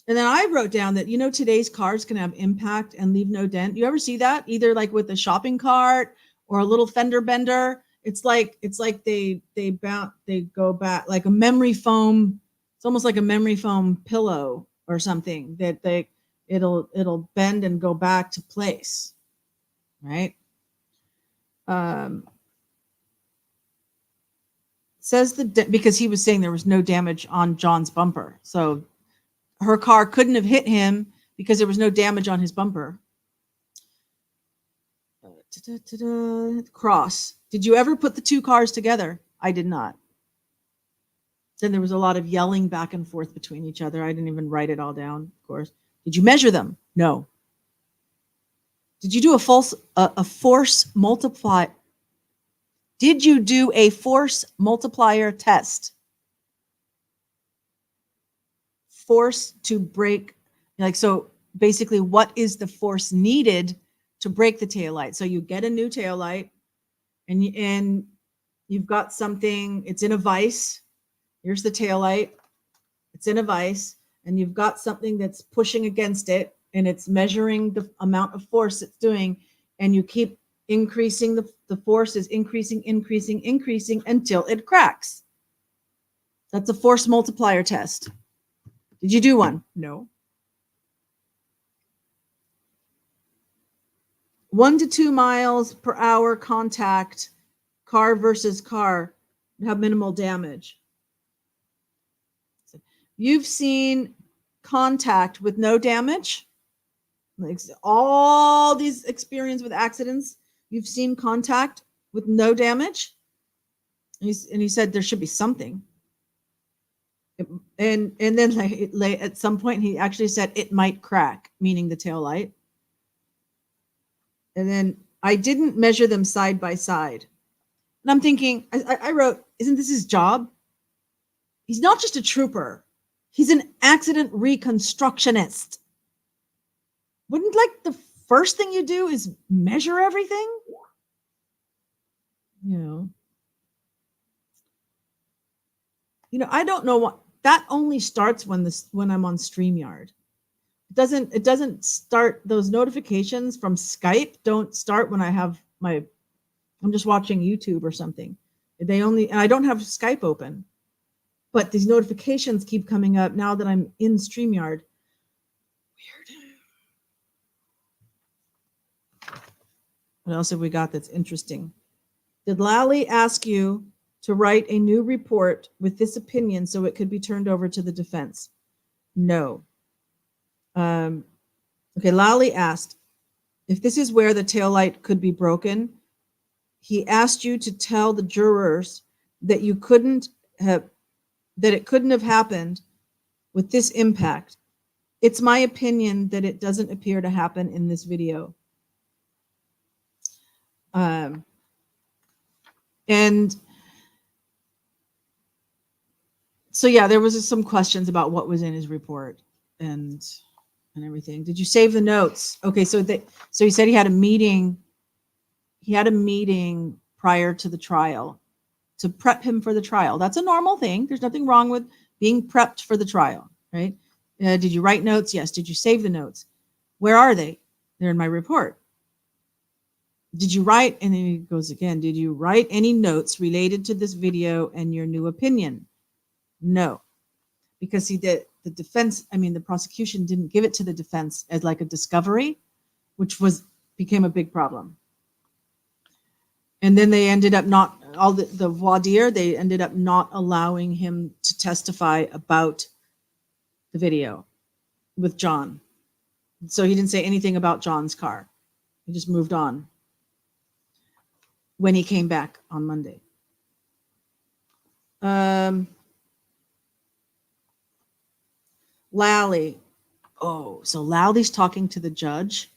Speaker 1: And then I wrote down that, today's cars can have impact and leave no dent. You ever see that? Either like with a shopping cart or a little fender bender. It's like they go back like a memory foam. It's almost like a memory foam pillow or something that it'll bend and go back to place, right? Says because he was saying there was no damage on John's bumper, so her car couldn't have hit him because there was no damage on his bumper. Cross. Did you ever put the two cars together? I did not. Then there was a lot of yelling back and forth between each other. I didn't even write it all down, of course. Did you measure them? No. Did you do a force multiply? Did you do a force multiplier test? Force to break, like, so basically, what is the force needed to break the taillight? So you get a new taillight, and you've got something, it's in a vise. Here's the taillight. It's in a vise, and you've got something that's pushing against it, and it's measuring the amount of force it's doing, and you keep increasing the force is increasing until it cracks. That's a force multiplier test. Did you do one? No. 1 to 2 miles per hour contact, car versus car, have minimal damage. You've seen contact with no damage? Like all these experience with accidents, you've seen contact with no damage? And he said there should be something. And then at some point he actually said it might crack, meaning the tail light. And then I didn't measure them side by side. And I'm thinking, I wrote, isn't this his job? He's not just a trooper. He's an accident reconstructionist. Wouldn't like the first thing you do is measure everything? You know, I don't know what that only starts when I'm on StreamYard. It doesn't start, those notifications from Skype don't start when I'm just watching YouTube or something. And I don't have Skype open, but these notifications keep coming up now that I'm in StreamYard. Weird. What else have we got that's interesting? Did Lally ask you to write a new report with this opinion so it could be turned over to the defense? No. Okay, Lally asked if this is where the taillight could be broken. He asked you to tell the jurors that it couldn't have happened with this impact. It's my opinion that it doesn't appear to happen in this video. And so, yeah, there was some questions about what was in his report and everything. Did you save the notes? Okay, so he said he had a meeting. He had a meeting prior to the trial to prep him for the trial. That's a normal thing. There's nothing wrong with being prepped for the trial, right? Did you write notes? Yes. Did you save the notes? Where are they? They're in my report. Did you write, and then he goes again, did you write any notes related to this video and your new opinion? No, because the prosecution didn't give it to the defense as like a discovery, which became a big problem. And then they ended up the voir dire, they ended up not allowing him to testify about the video with John. So he didn't say anything about John's car. He just moved on when he came back on Monday. Lally. Oh, so Lally's talking to the judge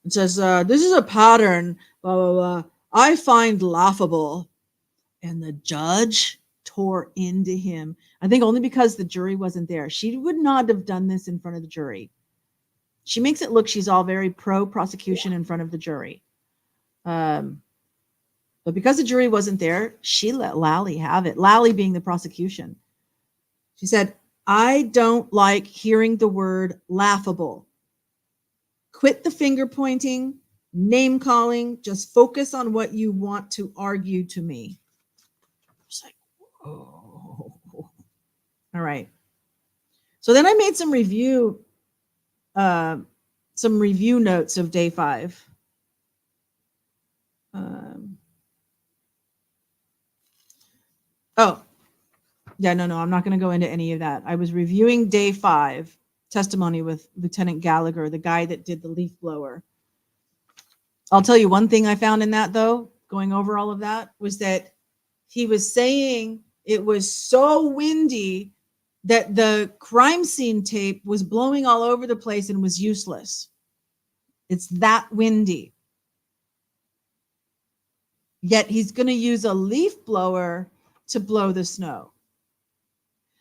Speaker 1: and says, this is a pattern, blah, blah, blah, I find laughable. And the judge tore into him. I think only because the jury wasn't there. She would not have done this in front of the jury. She makes it look she's all very pro-prosecution in front of the jury. But because the jury wasn't there, she let Lally have it. Lally being the prosecution. She said, I don't like hearing the word laughable. Quit the finger pointing, name calling, just focus on what you want to argue to me. It's like, oh. All right. So then I made some review notes of day 5. No, I'm not going to go into any of that. I was reviewing day 5 testimony with Lieutenant Gallagher, the guy that did the leaf blower. I'll tell you one thing I found in that, though, going over all of that, was that he was saying it was so windy that the crime scene tape was blowing all over the place and was useless. It's that windy. Yet he's going to use a leaf blower to blow the snow.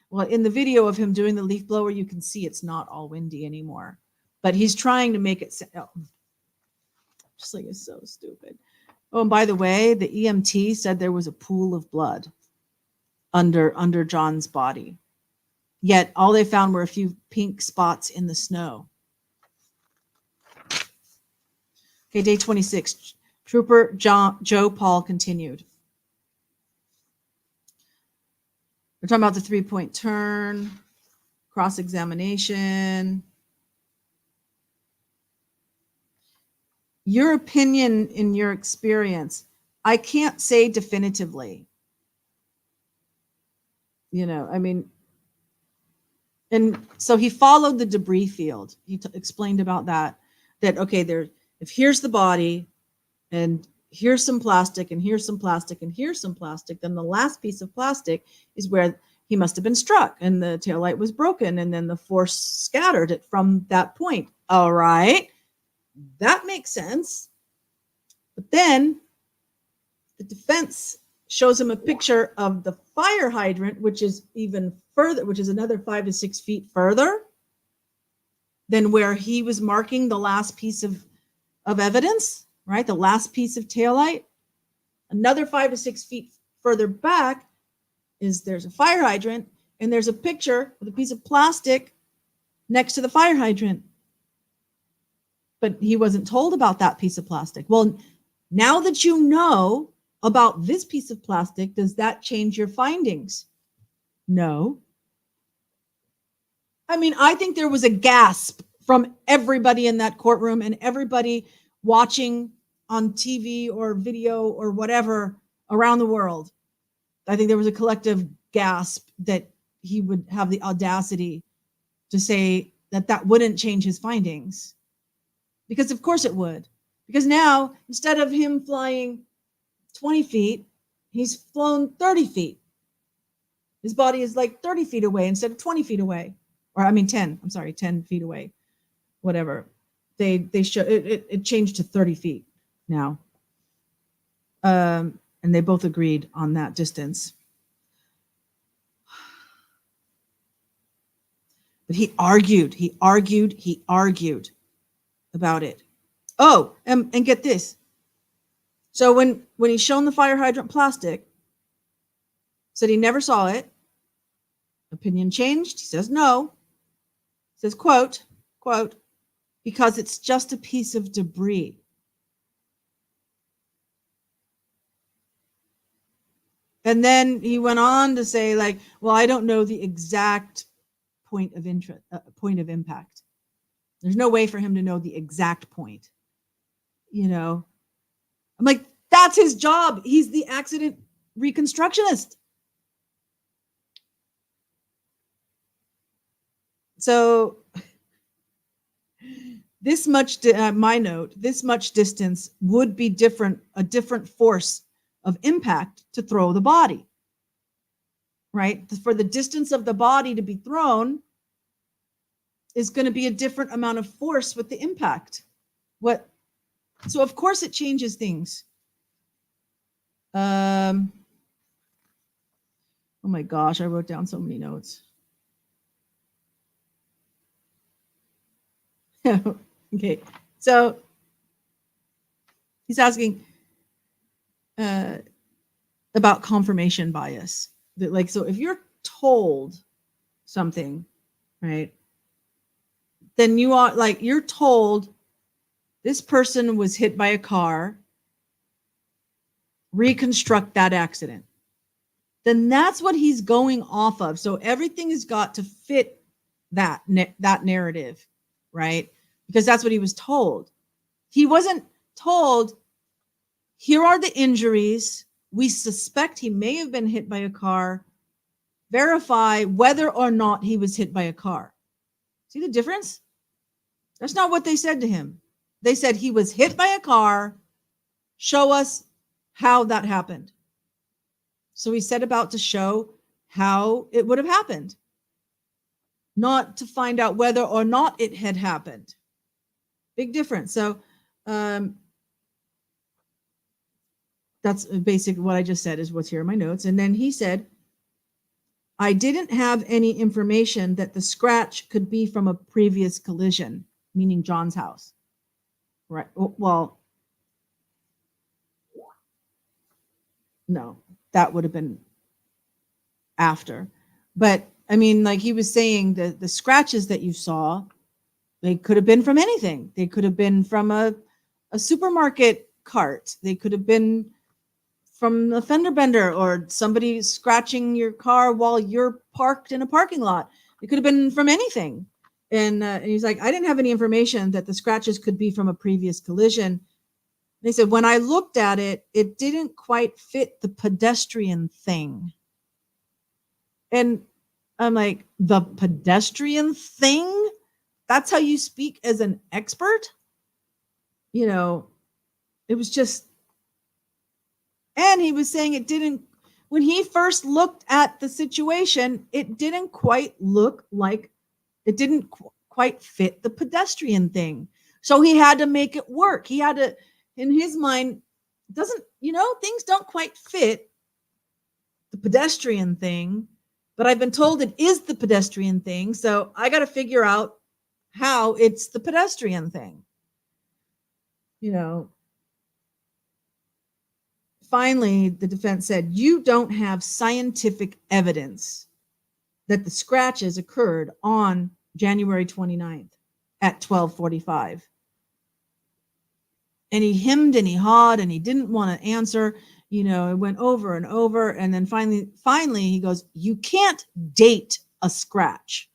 Speaker 1: Well, in the video of him doing the leaf blower, you can see it's not all windy anymore. But he's trying to make it just like it's so stupid. Oh, and by the way, the EMT said there was a pool of blood under John's body. Yet all they found were a few pink spots in the snow. Okay, day 26. Trooper Joe Paul continued. We're talking about the 3-point turn, cross-examination. Your opinion in your experience, I can't say definitively. You know, I mean, and so he followed the debris field. He explained about that, okay, if here's the body and here's some plastic and here's some plastic and here's some plastic, then the last piece of plastic is where he must have been struck and the taillight was broken and then the force scattered it from that point. All right. That makes sense. But then the defense shows him a picture of the fire hydrant, which is even further, which is another 5 to 6 feet further than where he was marking the last piece of evidence, right? The last piece of taillight. Another 5 to 6 feet further back there's a fire hydrant and there's a picture with a piece of plastic next to the fire hydrant. But he wasn't told about that piece of plastic. Well, now that you know about this piece of plastic, does that change your findings? No. I mean, I think there was a gasp from everybody in that courtroom and everybody watching on TV or video or whatever around the world. I think there was a collective gasp that he would have the audacity to say that wouldn't change his findings. Because of course it would. Because now, instead of him flying 20 feet, he's flown 30 feet. His body is like 30 feet away instead of 20 feet away. Or I mean 10 feet away. Whatever. They show it changed to 30 feet now. And they both agreed on that distance. But he argued about it. Oh, and get this. So when he's shown the fire hydrant plastic, said he never saw it. Opinion changed. He says no. He says, quote, because it's just a piece of debris. And then he went on to say, like, well, I don't know the exact point of impact. There's no way for him to know the exact point. You know, I'm like, that's his job. He's the accident reconstructionist. So this much, my note, this much distance would be a different force of impact to throw the body, right? For the distance of the body to be thrown is going to be a different amount of force with the impact. So of course it changes things. Oh my gosh, I wrote down so many notes. Okay, so he's asking about confirmation bias. So if you're told something, right, then you're told this person was hit by a car, reconstruct that accident. Then that's what he's going off of. So everything has got to fit that narrative, right? Because that's what he was told. He wasn't told, here are the injuries. We suspect he may have been hit by a car. Verify whether or not he was hit by a car. See the difference? That's not what they said to him. They said he was hit by a car. Show us how that happened. So he set about to show how it would have happened, not to find out whether or not it had happened. Big difference. So that's basically what I just said is what's here in my notes. And then he said, I didn't have any information that the scratch could be from a previous collision, meaning John's house. Right. Well, no, that would have been after. But I mean, like he was saying, the scratches that you saw, they could have been from anything. They could have been from a supermarket cart. They could have been from a fender bender or somebody scratching your car while you're parked in a parking lot. It could have been from anything. And he's like, I didn't have any information that the scratches could be from a previous collision. They said, when I looked at it, it didn't quite fit the pedestrian thing. And I'm like, the pedestrian thing? That's how you speak as an expert? You know, it was just, and he was saying it didn't, when he first looked at the situation, it didn't quite look like, it didn't quite fit the pedestrian thing. So he had to make it work. He had to, in his mind, doesn't, things don't quite fit the pedestrian thing, but I've been told it is the pedestrian thing. So I got to figure out how it's the pedestrian thing. Finally, the defense said, you don't have scientific evidence that the scratches occurred on January 29th at 12:45. And he hemmed and he hawed and he didn't want to answer. It went over and over. And then finally he goes, you can't date a scratch.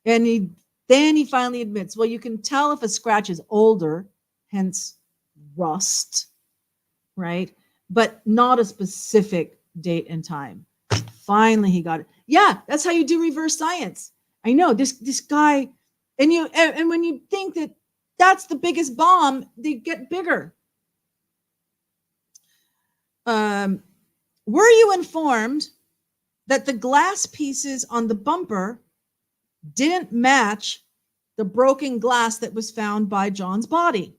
Speaker 1: And then he finally admits, well, you can tell if a scratch is older, hence rust, right? But not a specific date and time. Finally, he got it. Yeah, that's how you do reverse science. I know this guy, and when you think that that's the biggest bomb, they get bigger. Were you informed that the glass pieces on the bumper didn't match the broken glass that was found by John's body?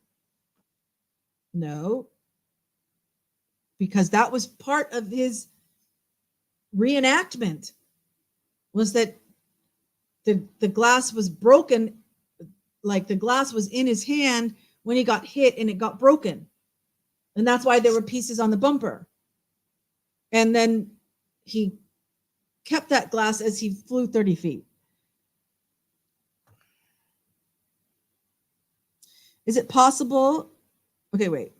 Speaker 1: No, because that was part of his reenactment, was that the glass was broken, like the glass was in his hand when he got hit and it got broken. And that's why there were pieces on the bumper. And then he kept that glass as he flew 30 feet. Is it possible? Okay, wait.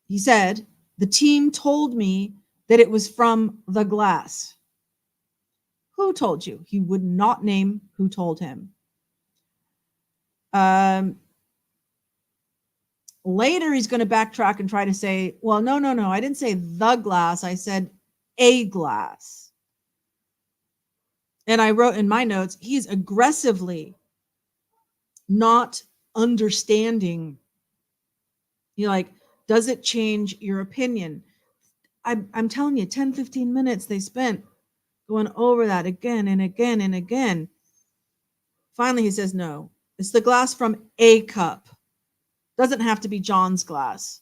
Speaker 1: He said, the team told me that it was from the glass. Who told you? He would not name who told him. Later, he's going to backtrack and try to say, well, no, I didn't say the glass. I said a glass. And I wrote in my notes, he's aggressively not understanding. Does it change your opinion? I'm telling you, 10, 15 minutes they spent going over that again and again and again. Finally, he says, no, it's the glass from a cup. Doesn't have to be John's glass.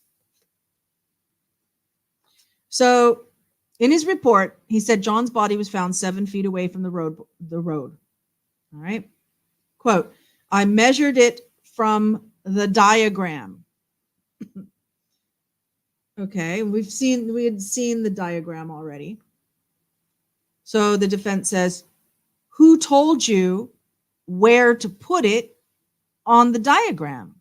Speaker 1: So in his report, he said John's body was found 7 feet away from the road. All right. Quote, I measured it from the diagram. Okay. We had seen the diagram already. So the defense says, who told you where to put it on the diagram?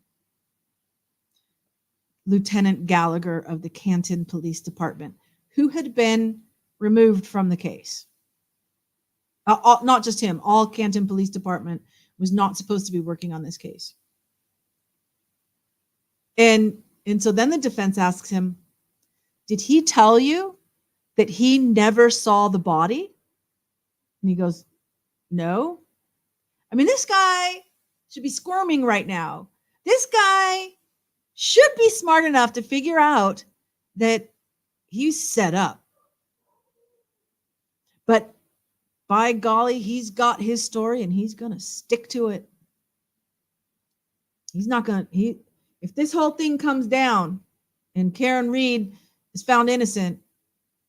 Speaker 1: Lieutenant Gallagher of the Canton Police Department, who had been removed from the case. Not just him, all Canton Police Department was not supposed to be working on this case. And so then the defense asks him, did he tell you that he never saw the body? And he goes, no. I mean, this guy should be squirming right now. This guy should be smart enough to figure out that he's set up. But by golly, he's got his story and he's going to stick to it. He's not going to, if this whole thing comes down and Karen Reed is found innocent,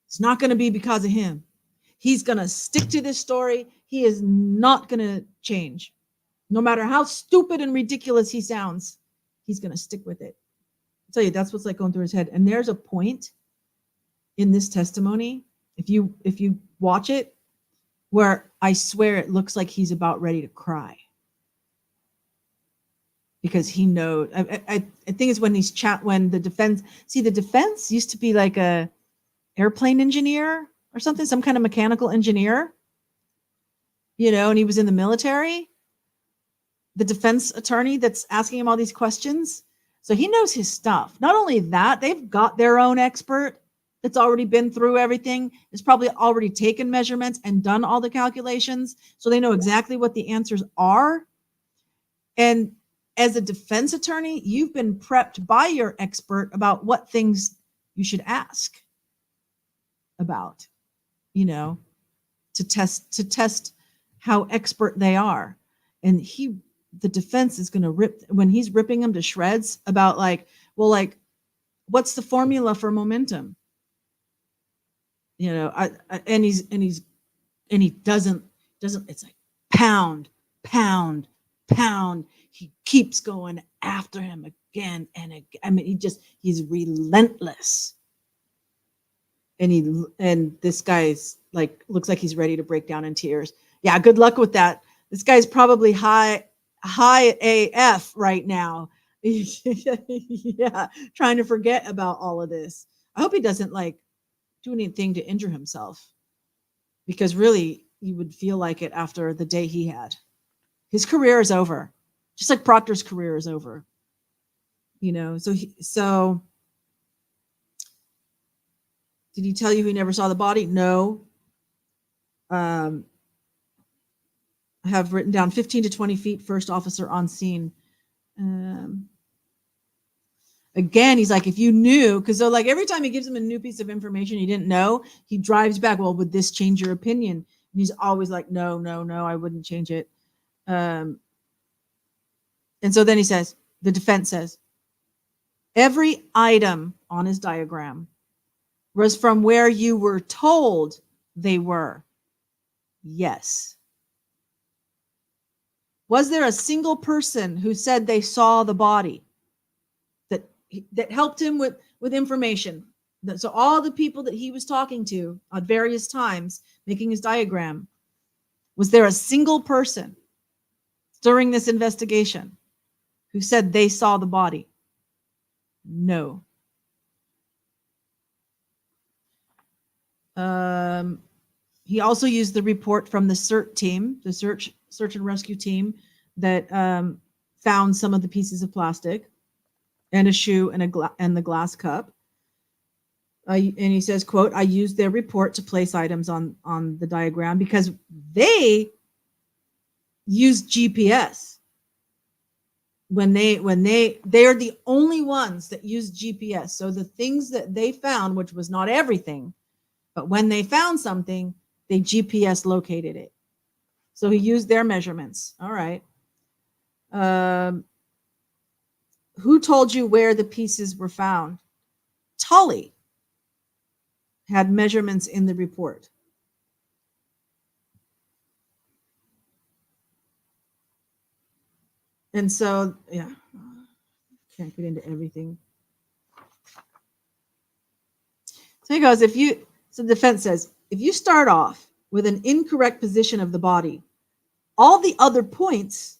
Speaker 1: it's not going to be because of him. He's going to stick to this story. He is not going to change. No matter how stupid and ridiculous he sounds, he's going to stick with it. I'll tell you, that's what's like going through his head. And there's a point in this testimony, if you watch it, where I swear it looks like he's about ready to cry. Because he knows, I think it's when when the defense used to be like a airplane engineer or something, some kind of mechanical engineer, and he was in the military. The defense attorney that's asking him all these questions. So he knows his stuff. Not only that, they've got their own expert that's already been through everything, has probably already taken measurements and done all the calculations. So they know exactly what the answers are. And as a defense attorney, you've been prepped by your expert about what things you should ask about, to test how expert they are. And the defense is going to when he's ripping them to shreds about what's the formula for momentum? And he doesn't, it's like pound, pound, pound. He keeps going after him again and again. I mean, he's relentless. And this guy's looks like he's ready to break down in tears. Yeah, good luck with that. This guy's probably high AF right now. Yeah, trying to forget about all of this. I hope he doesn't do anything to injure himself, because really you would feel like it after the day he had. His career is over, just like Proctor's career is over. So did he tell you he never saw the body? No. I have written down 15 to 20 feet, first officer on scene. Again, he's like, if you knew, because every time he gives him a new piece of information he didn't know, he drives back, well, would this change your opinion? And he's always like, no, I wouldn't change it. And so then the defense says, every item on his diagram was from where you were told they were. Yes. Was there a single person who said they saw the body that helped him with information? So all the people that he was talking to at various times, making his diagram, was there a single person during this investigation who said they saw the body? No. He also used the report from the CERT team, the search and rescue team, that found some of the pieces of plastic and a shoe and the glass cup. And he says, quote, I used their report to place items on the diagram because they use GPS. When they are the only ones that use GPS. So the things that they found, which was not everything, but when they found something, they GPS located it. So he used their measurements. All right. Who told you where the pieces were found? Tully had measurements in the report. And so, yeah, can't get into everything. So he goes, so the defense says, if you start off with an incorrect position of the body, all the other points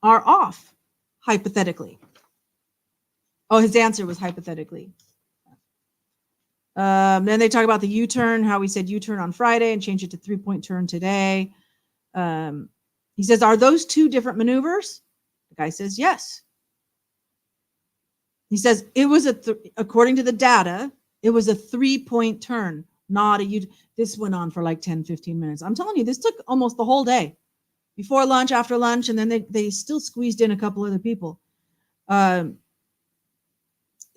Speaker 1: are off, hypothetically. Oh, his answer was hypothetically. Then they talk about the U-turn, how we said U-turn on Friday and changed it to 3-point turn today. He says, are those two different maneuvers? The guy says, yes. He says, it was according to the data, it was a 3-point turn, not a U. This went on for 10, 15 minutes. I'm telling you, this took almost the whole day. Before lunch, after lunch, and then they still squeezed in a couple other people.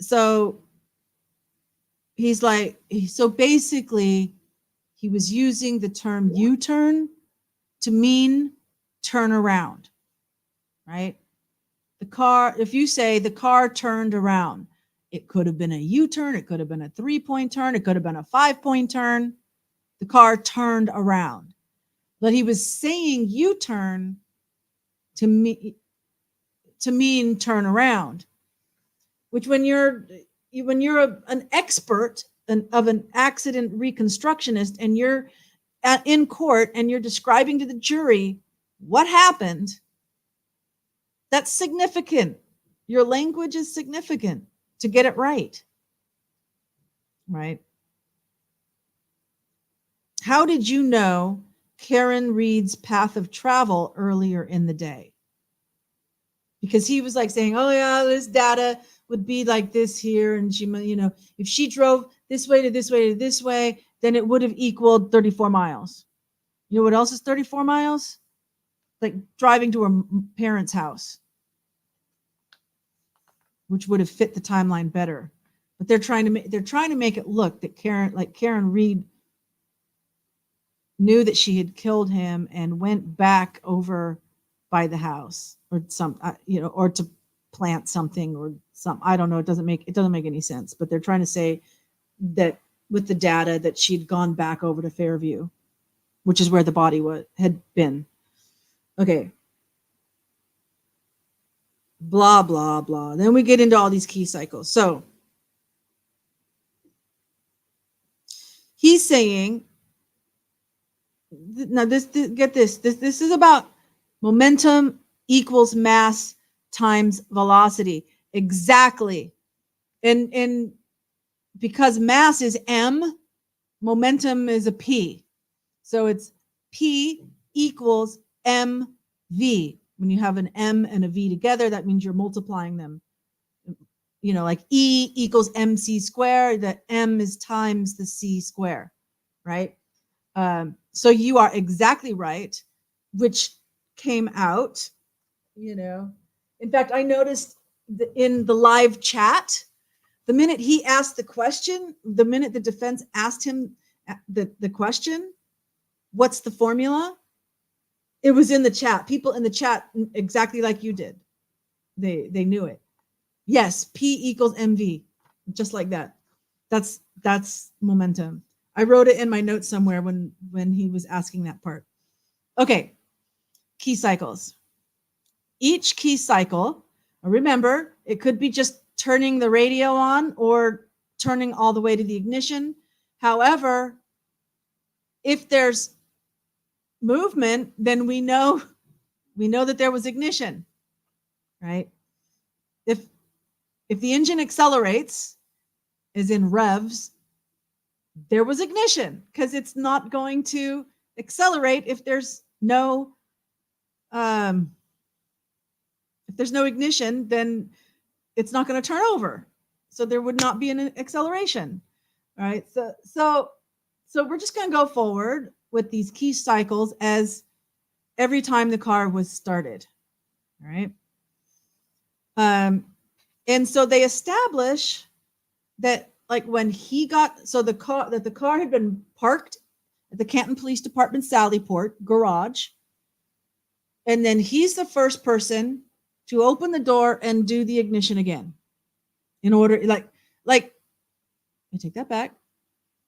Speaker 1: So he's so basically he was using the term U-turn to mean turn around, right? if you say the car turned around, it could have been a U-turn, it could have been a 3-point turn, it could have been a 5-point turn. The car turned around. But he was saying U-turn to mean turn around, which when you're an expert of an accident reconstructionist and you're in court and you're describing to the jury what happened, that's significant. Your language is significant to get it right. Right? How did you know Karen Reed's path of travel earlier in the day? Because he was like saying, oh yeah, this data would be like this here. And she, if she drove this way to this way to this way, then it would have equaled 34 miles. You know what else is 34 miles? Like driving to her parents' house, which would have fit the timeline better. But they're trying to make it look that Karen Reed knew that she had killed him and went back over by the house or or to plant something or some, I don't know. It doesn't make any sense, but they're trying to say that with the data that she'd gone back over to Fairview, which is where the body had been. Okay. Blah, blah, blah. Then we get into all these key cycles. So he's saying, now get this. This is about momentum equals mass times velocity. Exactly. And because mass is m, momentum is a p. So it's p equals mv. When you have an m and a v together, that means you're multiplying them. Like E equals mc squared, the m is times the c square, right? So you are exactly right, which came out, In fact, I noticed in the live chat, the minute he asked the question, the minute the defense asked him the question, what's the formula? It was in the chat. People in the chat, exactly like you did. They knew it. Yes, P equals MV, just like that. That's momentum. I wrote it in my notes somewhere when he was asking that part. Okay, key cycles. Each key cycle, remember, it could be just turning the radio on or turning all the way to the ignition. However, if there's movement, then we know that there was ignition, right? If the engine accelerates, as in revs, there was ignition, because it's not going to accelerate if there's no ignition, then it's not going to turn over. So there would not be an acceleration. All right. So we're just going to go forward with these key cycles as every time the car was started. All right. And so they establish that, like, when he got, so the car had been parked at the Canton Police Department Sallyport garage. And then he's the first person to open the door and do the ignition again. In order, like, I take that back.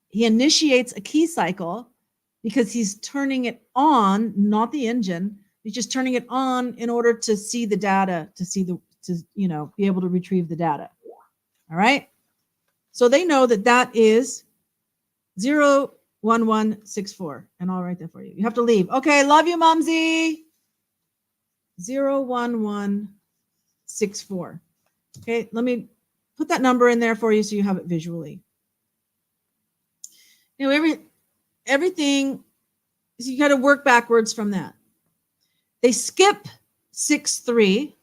Speaker 1: He initiates a key cycle because he's turning it on, not the engine. He's just turning it on in order to see the data, to be able to retrieve the data. All right. So they know that is 01164. And I'll write that for you. You have to leave. Okay. Love you, Mumsy. 01164. Okay. Let me put that number in there for you so you have it visually. Everything, so you got to work backwards from that. They skip 63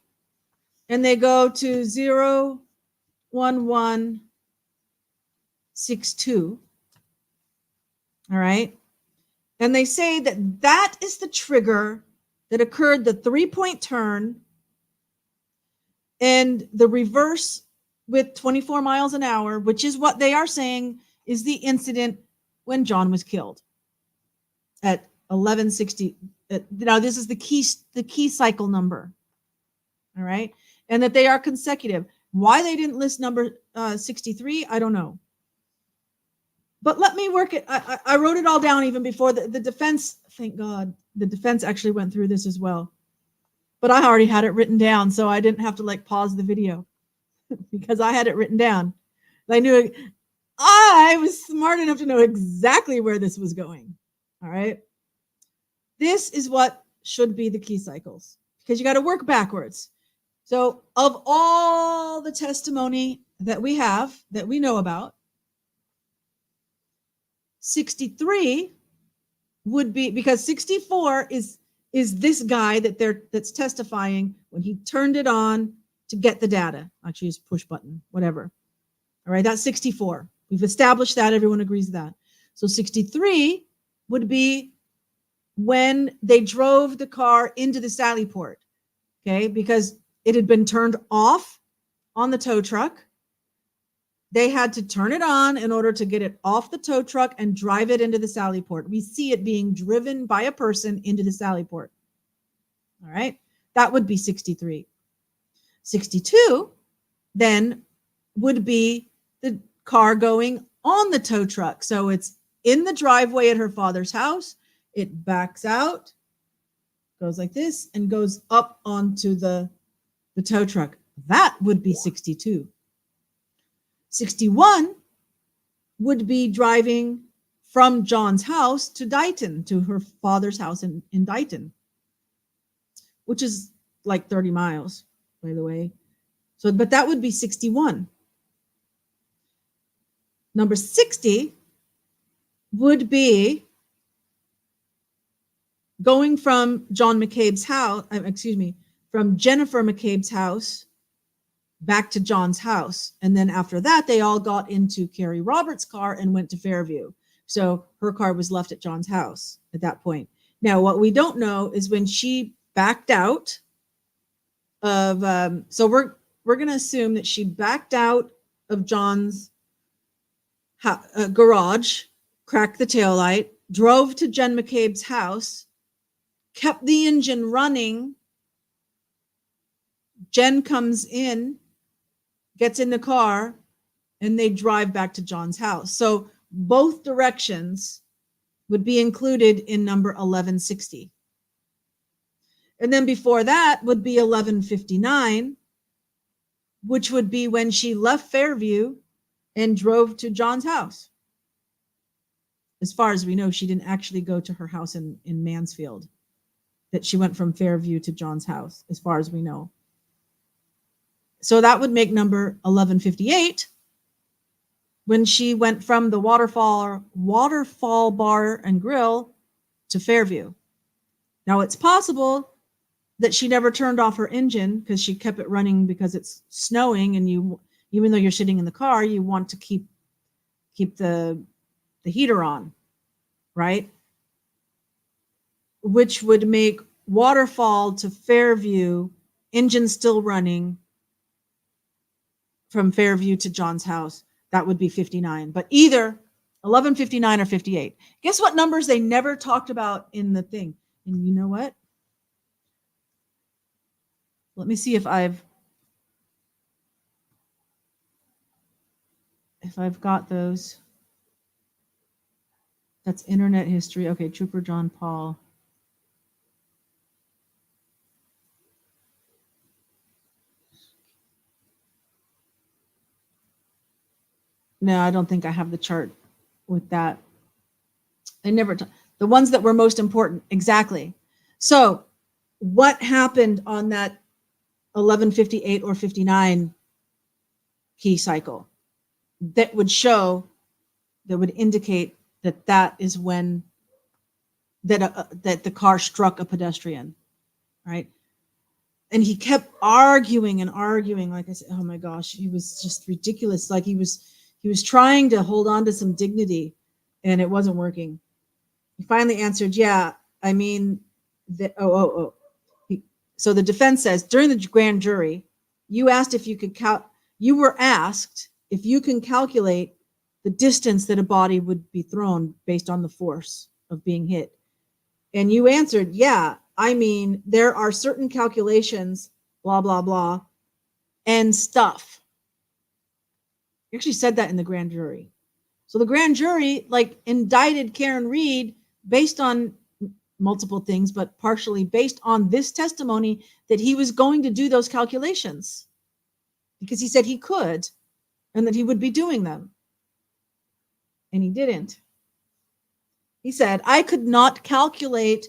Speaker 1: and they go to 01162. All right. And they say that is the trigger that occurred, the 3-point turn and the reverse with 24 miles an hour, which is what they are saying is the incident when John was killed at 1160. Now this is the key cycle number. All right. and that they are consecutive. Why they didn't list number 63, I don't know. But let me work it. I wrote it all down even before the defense. Thank God, the defense actually went through this as well. But I already had it written down, so I didn't have to like pause the video because I had it written down. I knew I was smart enough to know exactly where this was going. All right. This is what should be the key cycles because you got to work backwards. So of all the testimony that we have, that we know about, 63 would be, because 64 is this guy that's testifying when he turned it on to get the data. Actually, use push button, whatever. All right, that's 64. We've established that. Everyone agrees with that. So 63 would be when they drove the car into the Sally Port, okay, because it had been turned off on the tow truck. They had to turn it on in order to get it off the tow truck and drive it into the Sally Port. We see it being driven by a person into the Sally Port. All right, that would be 63. 62 then would be the car going on the tow truck. So it's in the driveway at her father's house. It backs out, goes like this, and goes up onto the tow truck. That would be 62. 61 would be driving from John's house to Dighton, to her father's house in Dighton, which is like 30 miles, by the way. So, but that would be 61. Number 60 would be going from John McCabe's house, from Jennifer McCabe's house back to John's house. And then after that, they all got into Carrie Roberts' car and went to Fairview. So her car was left at John's house at that point. Now, what we don't know is when she backed out of, so we're going to assume that she backed out of John's garage, cracked the taillight, drove to Jen McCabe's house, kept the engine running. Jen comes in, gets in the car, and they drive back to John's house. So both directions would be included in number 1160. And then before that would be 1159, which would be when she left Fairview and drove to John's house. As far as we know, she didn't actually go to her house in Mansfield. That she went from Fairview to John's house, as far as we know. So that would make number 1158 when she went from the Waterfall Bar and Grill to Fairview. Now it's possible that she never turned off her engine because she kept it running because it's snowing, and you, even though you're sitting in the car, you want to keep the heater on, right? Which would make Waterfall to Fairview, engine still running, from Fairview to John's house. That would be 59, but either 1159 or 58. Guess what numbers they never talked about in the thing? And you know what? Let me see if I've got those. That's internet history. Okay, Trooper John Paul. No, I don't think I have the chart with that. I never, the ones that were most important. Exactly. So what happened on that 1158 or 59 key cycle that would show, that would indicate that that is when that the car struck a pedestrian, right? And he kept arguing and arguing. Like I said, oh my gosh, he was just ridiculous. Like he was trying to hold on to some dignity, and it wasn't working. He finally answered, yeah, I mean, so the defense says, during the grand jury, you were asked if you can calculate the distance that a body would be thrown based on the force of being hit. And you answered, yeah, I mean, there are certain calculations, blah, blah, blah, and stuff. He actually said that in the grand jury. So the grand jury like indicted Karen Read based on multiple things, but partially based on this testimony that he was going to do those calculations because he said he could and that he would be doing them. And he didn't. He said, I could not calculate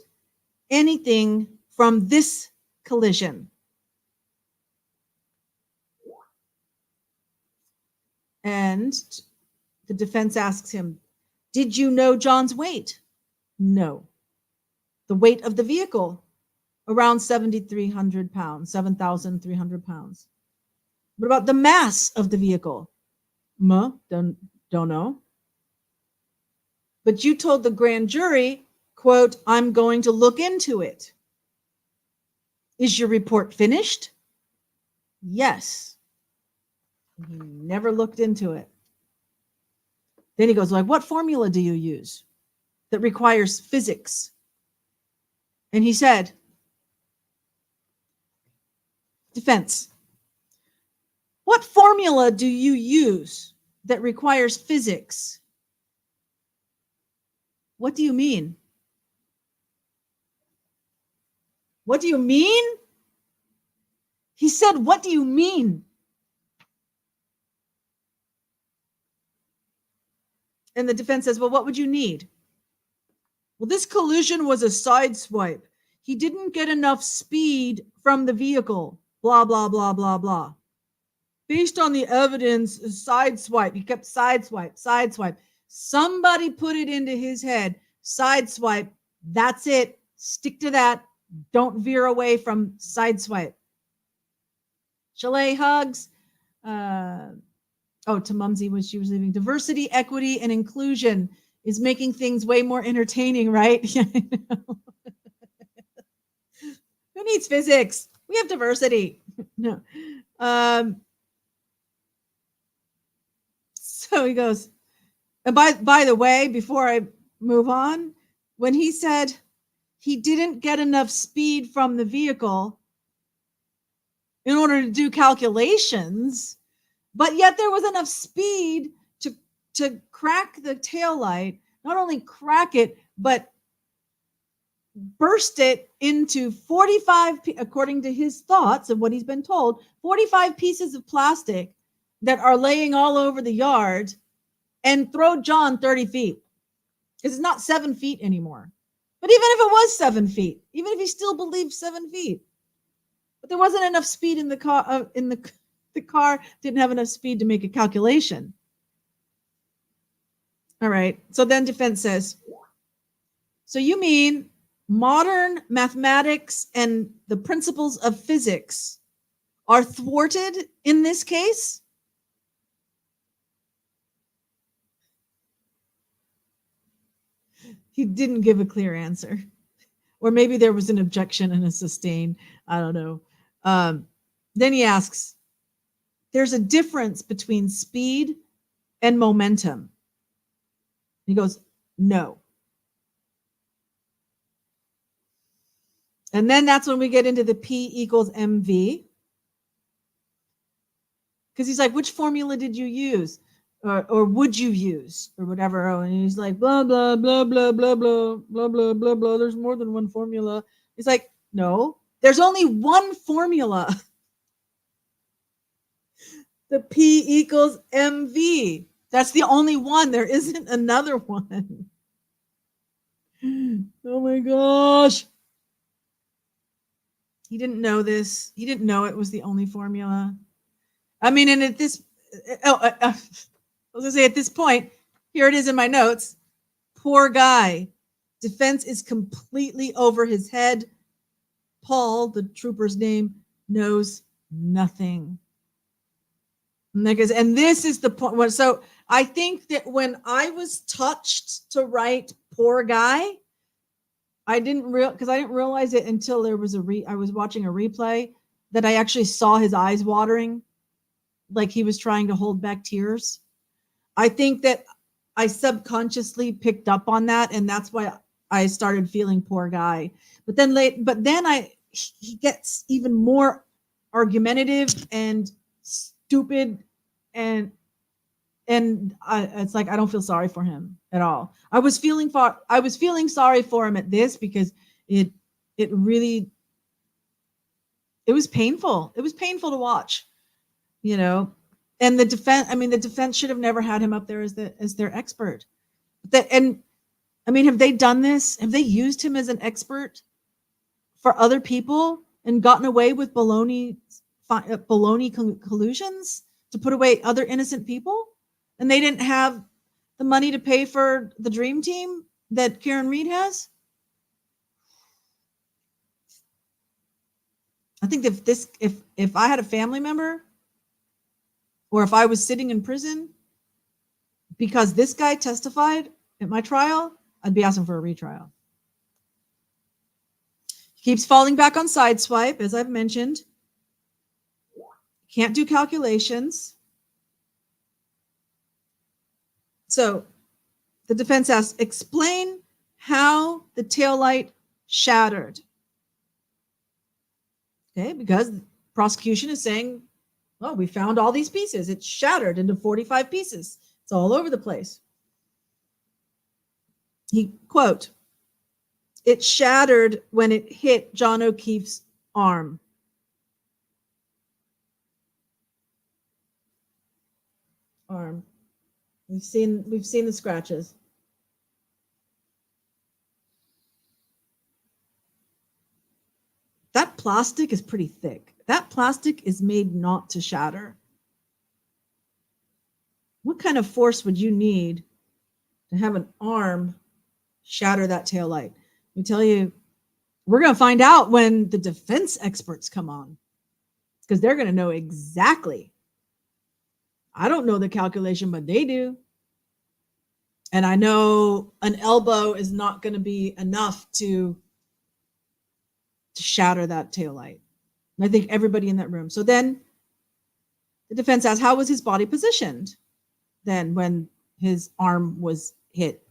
Speaker 1: anything from this collision. And the defense asks him, did you know John's weight? No. The weight of the vehicle, around 7,300 pounds, 7,300 pounds. What about the mass of the vehicle? Don't know. But you told the grand jury, quote, I'm going to look into it. Is your report finished? Yes. He never looked into it. Then he goes like, what formula do you use that requires physics? And he said, defense, what formula do you use that requires physics? What do you mean? What do you mean? He said, what do you mean? And the defense says, well, what would you need? Well, this collision was a side swipe. He didn't get enough speed from the vehicle. Blah, blah, blah, blah, blah. Based on the evidence, side swipe. He kept side swipe, side swipe. Somebody put it into his head. Side swipe. That's it. Stick to that. Don't veer away from side swipe. Chalet hugs. To Mumsy when she was leaving. Diversity, equity, and inclusion is making things way more entertaining, right? Who needs physics? We have diversity. No. So he goes, and by the way, before I move on, when he said he didn't get enough speed from the vehicle in order to do calculations, but yet there was enough speed to crack the taillight, not only crack it, but burst it into 45, according to his thoughts and what he's been told, 45 pieces of plastic that are laying all over the yard and throw John 30 feet. Because it's not 7 feet anymore. But even if it was 7 feet, even if he still believed 7 feet, but there wasn't enough speed in the car, the car didn't have enough speed to make a calculation. All right. So then defense says, so you mean modern mathematics and the principles of physics are thwarted in this case? He didn't give a clear answer. Or maybe there was an objection and a sustain. I don't know. Then he asks, there's a difference between speed and momentum. He goes, no. And then that's when we get into the P equals MV. Because he's like, which formula did you use? Or would you use? Or whatever. Oh, and he's like, blah, blah, blah, blah, blah, blah, blah, blah, blah, blah. There's more than one formula. He's like, no, there's only one formula. The P equals MV. That's the only one. There isn't another one. Oh my gosh. He didn't know this. He didn't know it was the only formula. I mean, and at this, I was going to say at this point, here it is in my notes. Poor guy. Defense is completely over his head. Paul, the trooper's name, knows nothing. And this is the point. So I think that when I was touched to write poor guy, I didn't realize it until there was I was watching a replay that I actually saw his eyes watering, like he was trying to hold back tears. I think that I subconsciously picked up on that, and that's why I started feeling poor guy. But then he gets even more argumentative and stupid, and it's like I don't feel sorry for him at all. I was feeling sorry for him at this because it really, it was painful. It was painful to watch, you know. And the defense should have never had him up there as their expert. And I mean, have they done this? Have they used him as an expert for other people and gotten away with baloney collusions to put away other innocent people? And they didn't have the money to pay for the dream team that Karen Reed has? I think if I had a family member, or if I was sitting in prison because this guy testified at my trial, I'd be asking for a retrial. He keeps falling back on sideswipe, as I've mentioned. Can't do calculations. So the defense asks, explain how the taillight shattered. Okay, because the prosecution is saying, well, we found all these pieces. It's shattered into 45 pieces. It's all over the place. He, quote, it shattered when it hit John O'Keefe's arm. We've seen the scratches. That plastic is pretty thick. That plastic is made not to shatter. What kind of force would you need to have an arm shatter that taillight? Let me tell you, we're going to find out when the defense experts come on, because they're going to know exactly. I don't know the calculation, but they do. And I know an elbow is not going to be enough to shatter that taillight. And I think everybody in that room. So then the defense asks, how was his body positioned then when his arm was hit?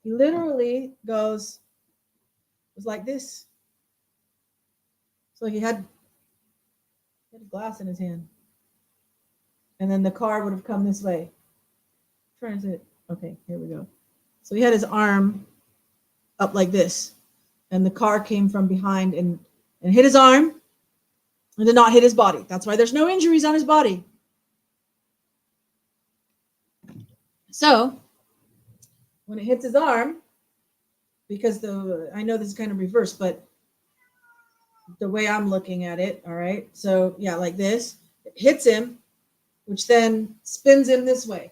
Speaker 1: He literally was like this. So he had a glass in his hand. And then the car would have come this way. Transit. Okay, here we go. So he had his arm up like this. And the car came from behind and hit his arm and did not hit his body. That's why there's no injuries on his body. So when it hits his arm, because I know this is kind of reversed, but the way I'm looking at it, all right? So yeah, like this, it hits him, which then spins him this way,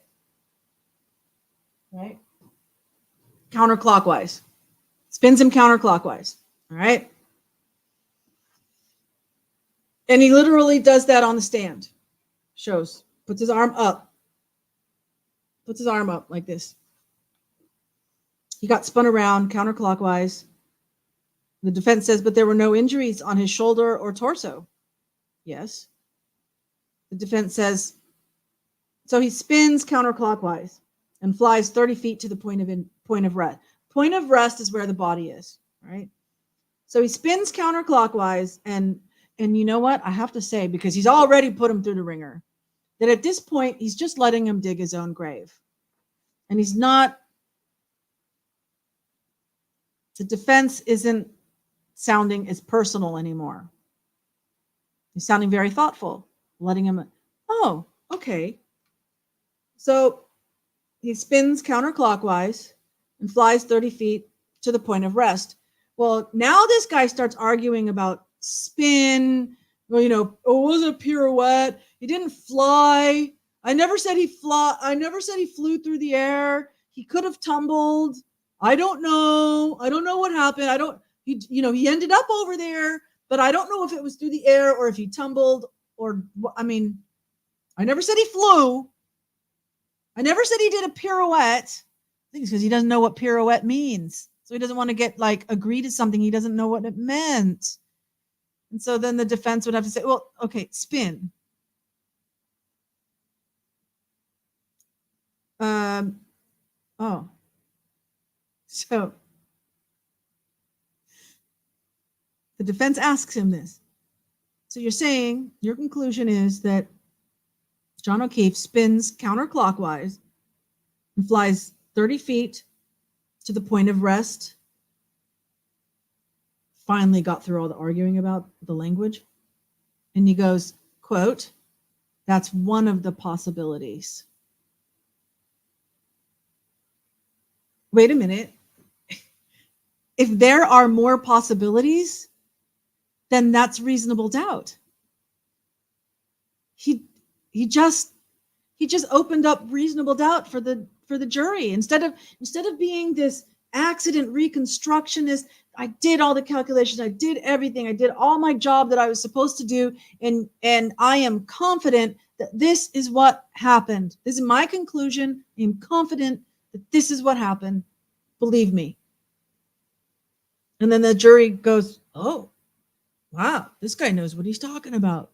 Speaker 1: right? Counterclockwise. Spins him counterclockwise, all right? And he literally does that on the stand. Puts his arm up like this. He got spun around counterclockwise. The defense says, but there were no injuries on his shoulder or torso. Yes. The defense says, so he spins counterclockwise and flies 30 feet to the point of rest. Point of rest is where the body is, right? So he spins counterclockwise, and you know what? I have to say, because he's already put him through the ringer, that at this point, he's just letting him dig his own grave. And he's not, the defense isn't sounding as personal anymore. He's sounding very thoughtful, letting him, oh, okay. So he spins counterclockwise and flies 30 feet to the point of rest. Well, now this guy starts arguing about spin. Well, it was a pirouette. He didn't fly. I never said he flew through the air. He could have tumbled. I don't know. I don't know what happened. He ended up over there, but I don't know if it was through the air or if he tumbled I never said he flew. I never said he did a pirouette. I think it's because he doesn't know what pirouette means. So he doesn't want to get agree to something he doesn't know what it meant. And so then the defense would have to say, well, okay, spin. So the defense asks him this. So you're saying, your conclusion is that John O'Keefe spins counterclockwise and flies 30 feet to the point of rest. Finally got through all the arguing about the language. And he goes, quote, "That's one of the possibilities." Wait a minute. If there are more possibilities, then that's reasonable doubt. He just opened up reasonable doubt for the jury. Instead of being this accident reconstructionist, I did all the calculations, I did everything, I did all my job that I was supposed to do, and I am confident that this is what happened. This is my conclusion. I am confident that this is what happened. Believe me. And then the jury goes, "Oh, wow, this guy knows what he's talking about.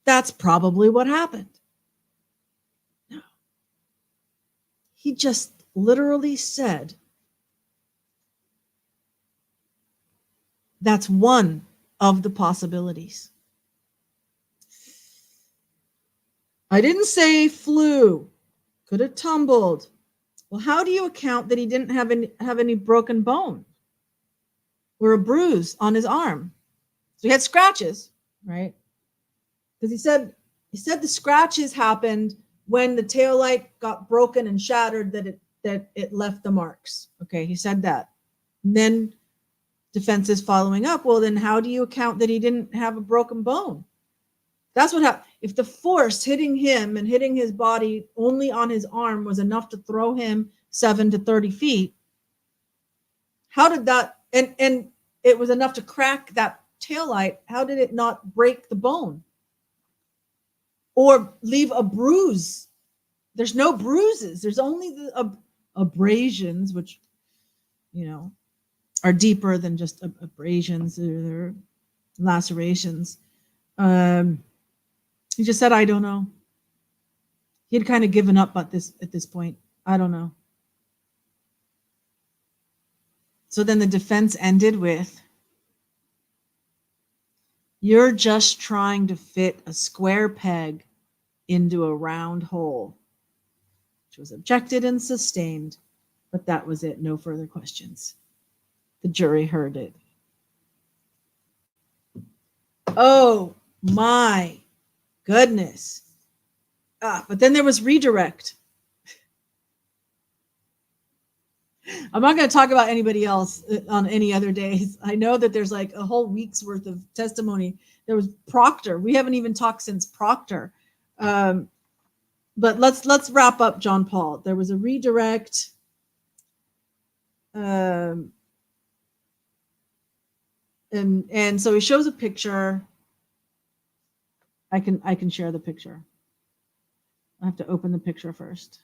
Speaker 1: That's probably what happened." No. He just literally said, that's one of the possibilities. I didn't say flew. Could have tumbled. Well, how do you account that he didn't have any broken bone or a bruise on his arm? So he had scratches, right? Because he said the scratches happened when the taillight got broken and shattered, that it left the marks. Okay, he said that. And then defense is following up. Well, then how do you account that he didn't have a broken bone? That's what happened. If the force hitting him and hitting his body only on his arm was enough to throw him 7 to 30 feet, how did that, and it was enough to crack that taillight, how did it not break the bone or leave a bruise? There's no bruises. There's only the abrasions, which, are deeper than just abrasions or lacerations. He just said, "I don't know." He had kind of given up at this point. I don't know. So then the defense ended with, "You're just trying to fit a square peg into a round hole," which was objected and sustained, but that was it. No further questions. The jury heard it. Oh my goodness. But then there was redirect. I'm not going to talk about anybody else on any other days. I know that there's like a whole week's worth of testimony. There was Proctor. We haven't even talked since Proctor. But let's wrap up John Paul. There was a redirect. And so he shows a picture. I can share the picture. I have to open the picture first.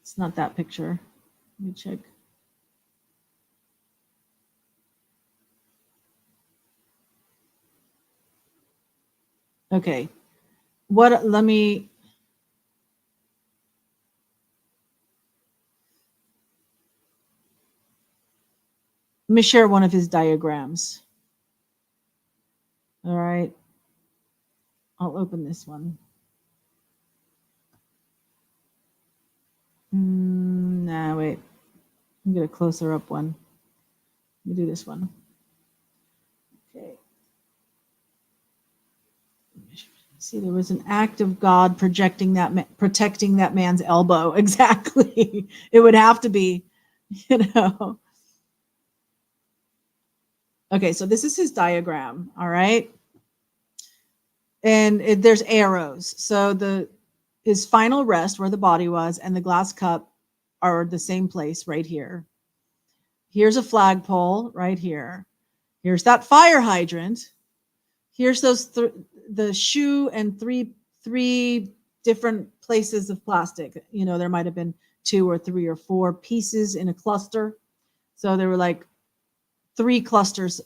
Speaker 1: It's not that picture. Let me check. Okay. Let me share one of his diagrams. All right. I'll open this one. Nah, wait. I'll get a closer up one. Let me do this one. Okay. See, there was an act of God protecting that man's elbow. Exactly. It would have to be, Okay, so this is his diagram. All right. And there's arrows. So his final rest, where the body was, and the glass cup are the same place right here. Here's a flagpole right here. Here's that fire hydrant. Here's the shoe and three different places of plastic. There might have been 2 or 3 or 4 pieces in a cluster. So there were like 3 clusters.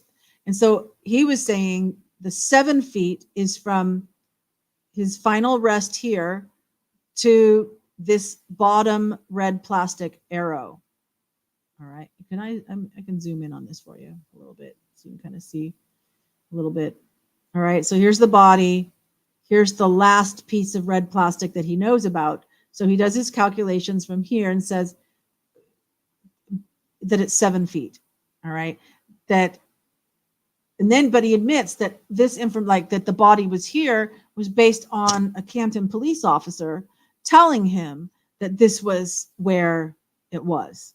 Speaker 1: And so he was saying the 7 feet is from his final rest here to this bottom red plastic arrow. All right. I can zoom in on this for you a little bit. So you can kind of see a little bit. All right, so here's the body. Here's the last piece of red plastic that he knows about. So he does his calculations from here and says that it's 7 feet. All right, but he admits that this that the body was here was based on a Canton police officer telling him that this was where it was.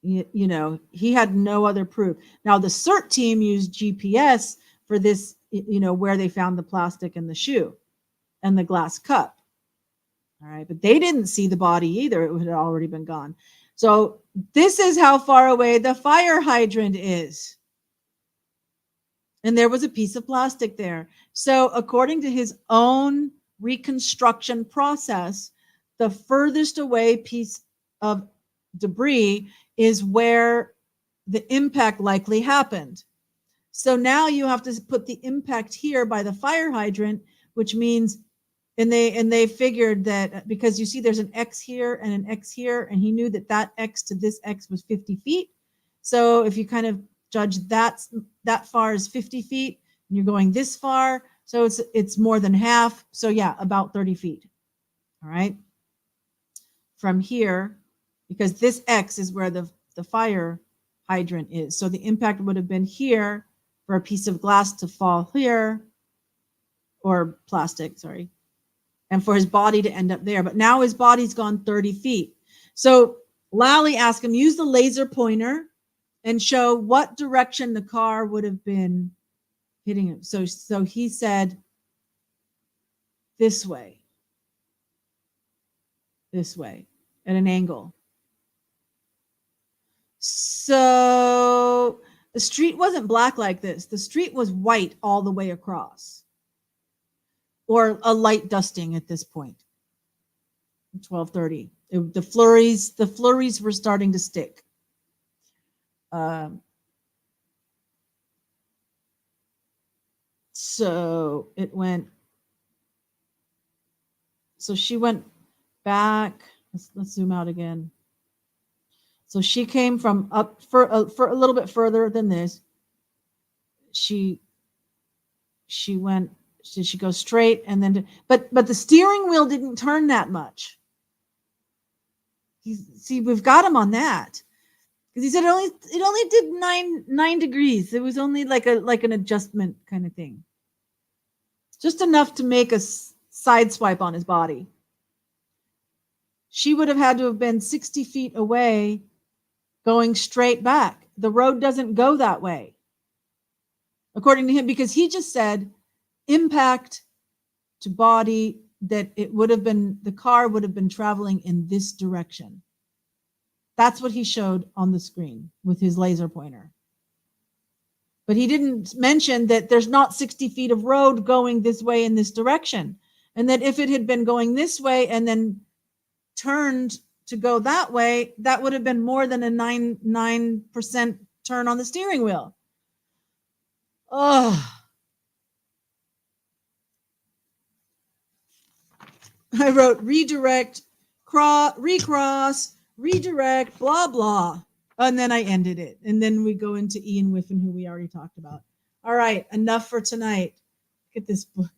Speaker 1: You know, he had no other proof. Now the CERT team used GPS for this, you know, where they found the plastic and the shoe and the glass cup. All right, but they didn't see the body either. It had already been gone. So this is how far away the fire hydrant is. And there was a piece of plastic there. So according to his own reconstruction process, the furthest away piece of debris is where the impact likely happened. So now you have to put the impact here by the fire hydrant, which means, and they figured that because you see there's an X here and an X here, and he knew that that X to this X was 50 feet. So if you kind of judge that far as 50 feet, and you're going this far, so it's more than half. So yeah, about 30 feet. All right. From here, because this X is where the fire hydrant is. So the impact would have been here for a piece of glass to fall here, or plastic, sorry, and for his body to end up there. But now his body's gone 30 feet. So Lally asked him, use the laser pointer and show what direction the car would have been hitting him. So he said, this way, at an angle. So the street wasn't black like this. The street was white all the way across, or a light dusting at this point. 12:30. The flurries were starting to stick. So it went. So she went back. Let's zoom out again. So she came from up for a little bit further than this. She went. She goes straight, and then but the steering wheel didn't turn that much. See, we've got him on that because he said it only did 9 degrees. It was only like an adjustment kind of thing, just enough to make a side swipe on his body. She would have had to have been 60 feet away, going straight back. The road doesn't go that way, according to him, because he just said impact to body, that it would have been, the car would have been traveling in this direction. That's what he showed on the screen with his laser pointer. But he didn't mention that there's not 60 feet of road going this way in this direction. And that if it had been going this way and then turned to go that way, that would have been more than a 9% turn on the steering wheel. Oh, I wrote redirect, recross, redirect, blah, blah. And then I ended it. And then we go into Ian Whiffen, who we already talked about. All right, enough for tonight. Look at this book.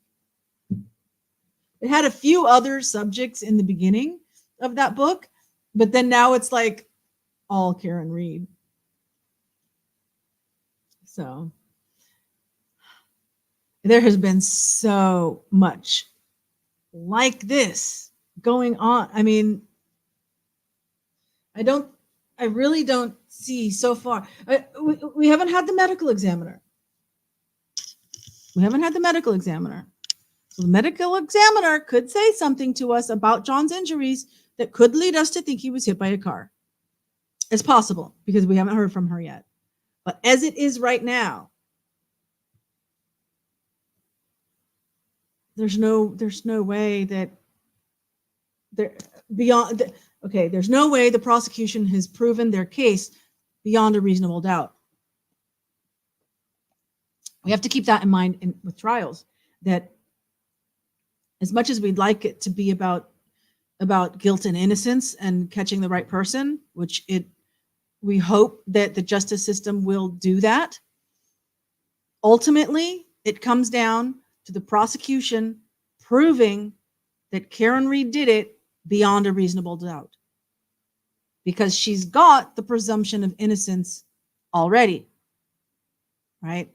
Speaker 1: It had a few other subjects in the beginning of that book, but then now it's like all Karen Reed. So there has been so much like this going on. I mean, I really don't see so far. We haven't had the medical examiner. So the medical examiner could say something to us about John's injuries that could lead us to think he was hit by a car. It's possible because we haven't heard from her yet. But as it is right now, there's no way that there's no way the prosecution has proven their case beyond a reasonable doubt. We have to keep that in mind with trials, that as much as we'd like it to be about guilt and innocence and catching the right person, which it We hope that the justice system will do that. Ultimately, it comes down to the prosecution proving that Karen Read did it beyond a reasonable doubt, because she's got the presumption of innocence already, right?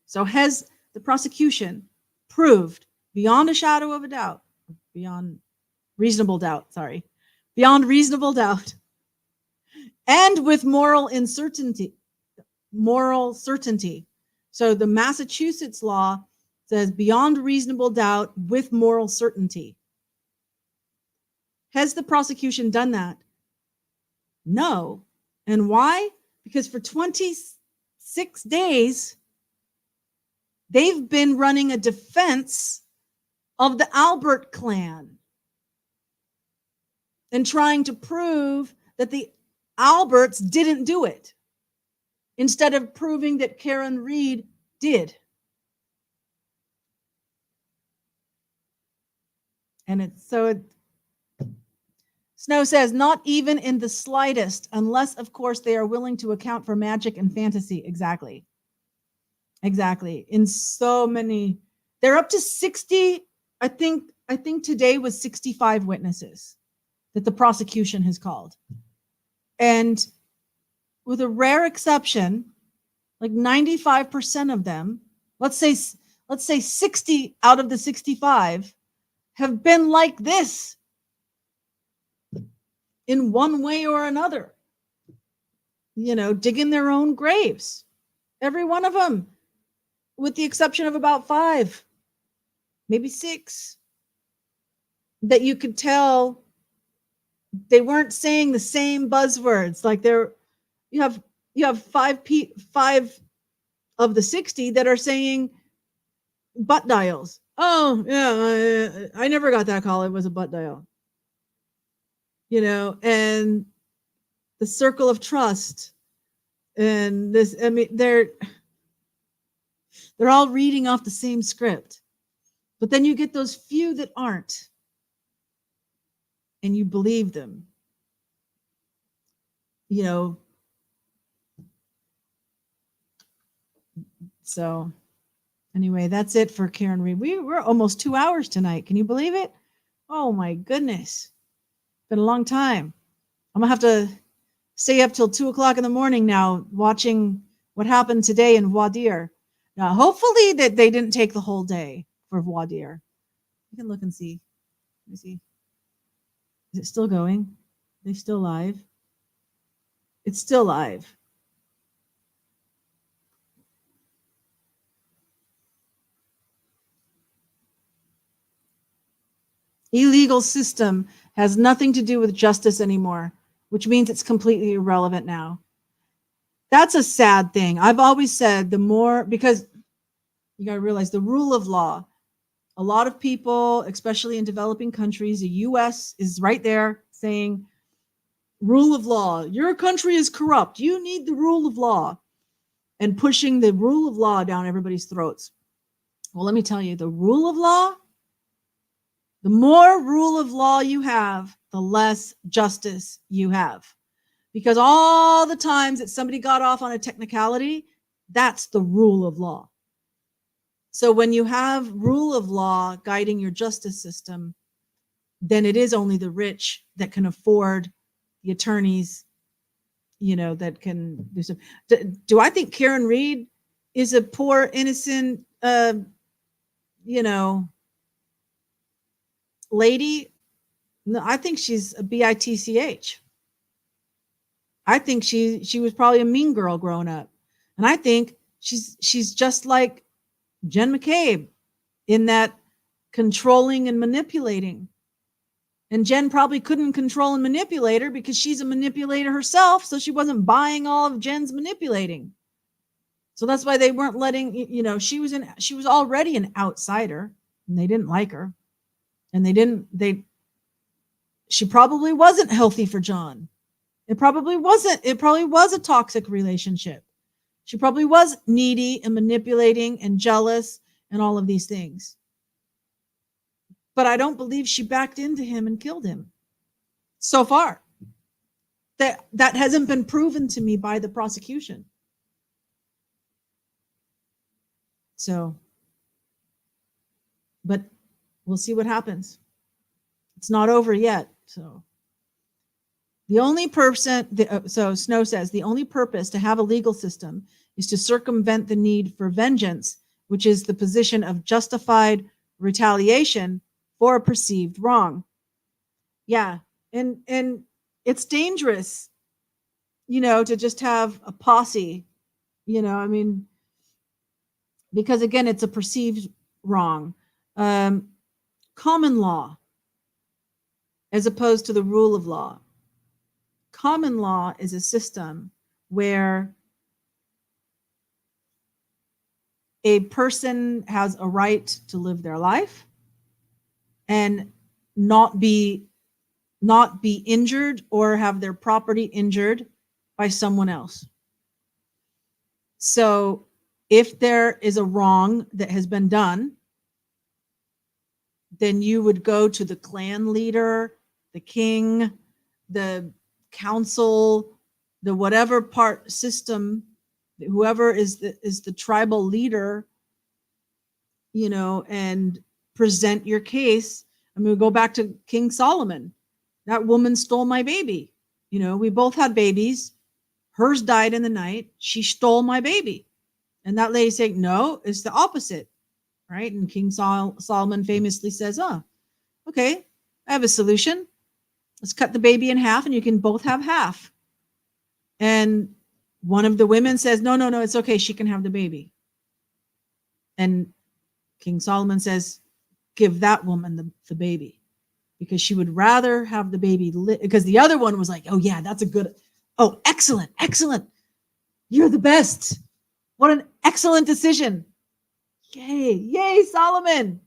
Speaker 1: So has the prosecution proved beyond a shadow of a doubt, beyond reasonable doubt, and with moral certainty. So the Massachusetts law says beyond reasonable doubt with moral certainty. Has the prosecution done that? No. And why? Because for 26 days, they've been running a defense of the Albert clan and trying to prove that the Alberts didn't do it, instead of proving that Karen Read did. And Snow says, not even in the slightest, unless, of course, they are willing to account for magic and fantasy. Exactly. In so many, they're up to 60. I think today was 65 witnesses that the prosecution has called. And with a rare exception, like 95% of them, let's say 60 out of the 65 have been like this in one way or another, digging their own graves. Every one of them, with the exception of about 5, maybe 6, that you could tell they weren't saying the same buzzwords. Like you have 5 of the 60 that are saying butt dials. Oh yeah, I never got that call. It was a butt dial. And the circle of trust, and this. I mean, they're all reading off the same script, but then you get those few that aren't, and you believe them. So anyway, that's it for Karen Read. We're almost 2 hours tonight. Can you believe it? Oh my goodness. Been a long time. I'm gonna have to stay up till 2:00 in the morning now, watching what happened today in Voir Dire. Now, hopefully that they didn't take the whole day for Voir Dire. You can look and see. Let me see. Is it still going? Are they still live? It's still live. Illegal system has nothing to do with justice anymore, which means it's completely irrelevant now. That's a sad thing. I've always said because you got to realize the rule of law, a lot of people, especially in developing countries, the US is right there saying, rule of law, your country is corrupt. You need the rule of law, and pushing the rule of law down everybody's throats. Well, let me tell you, the rule of law, the more rule of law you have, the less justice you have. Because all the times that somebody got off on a technicality, that's the rule of law. So when you have rule of law guiding your justice system, then it is only the rich that can afford the attorneys, that can do some. Do I think Karen Read is a poor, innocent, lady? No, I think she's a bitch. I think she was probably a mean girl growing up, and I think she's just like Jen McCabe in that controlling and manipulating. And Jen probably couldn't control and manipulate her because she's a manipulator herself, so she wasn't buying all of Jen's manipulating. So that's why they weren't letting, she was already an outsider, and they didn't like her. And she probably wasn't healthy for John. It probably wasn't. It probably was a toxic relationship. She probably was needy and manipulating and jealous and all of these things. But I don't believe she backed into him and killed him. So far. That hasn't been proven to me by the prosecution. So, but we'll see what happens. It's not over yet. So the only person, so Snow says, the only purpose to have a legal system is to circumvent the need for vengeance, which is the position of justified retaliation for a perceived wrong. Yeah. And it's dangerous, to just have a posse, I mean, because again, it's a perceived wrong. Common law, as opposed to the rule of law. Common law is a system where a person has a right to live their life and not be injured or have their property injured by someone else. So if there is a wrong that has been done, then you would go to the clan leader, the king, the council, the whatever part system, whoever is the tribal leader, and present your case. I mean, we go back to King Solomon. That woman stole my baby. We both had babies. Hers died in the night. She stole my baby. And that lady said, no, it's the opposite. Right? And King Solomon famously says, oh, okay, I have a solution. Let's cut the baby in half and you can both have half. And one of the women says, no, it's okay. She can have the baby. And King Solomon says, give that woman the baby, because she would rather have the baby because the other one was like, oh yeah, that's excellent. You're the best. What an excellent decision. Yay, Solomon.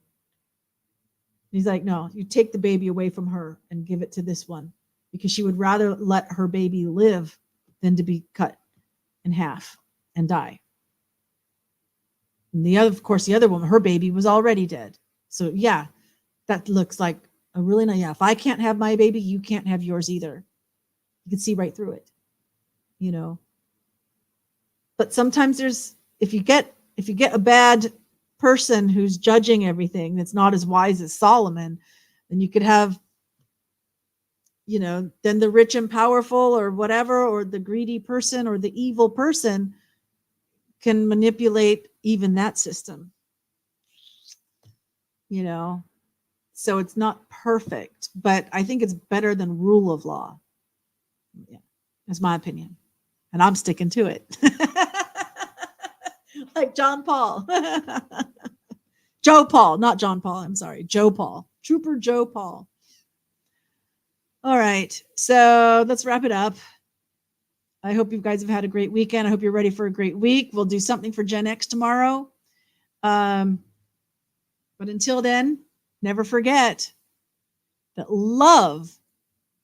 Speaker 1: He's like, no, you take the baby away from her and give it to this one, because she would rather let her baby live than to be cut in half and die. And the other woman, her baby was already dead. So yeah, that looks like a really nice, if I can't have my baby, you can't have yours either. You can see right through it, But sometimes if you get a bad person who's judging everything that's not as wise as Solomon, then you could have, then the rich and powerful or whatever, or the greedy person or the evil person can manipulate even that system, so it's not perfect, but I think it's better than rule of law. Yeah, that's my opinion, and I'm sticking to it. Like John Paul. Joe Paul, not John Paul. I'm sorry. Joe Paul. Trooper Joe Paul. All right. So let's wrap it up. I hope you guys have had a great weekend. I hope you're ready for a great week. We'll do something for Gen X tomorrow. But until then, never forget that love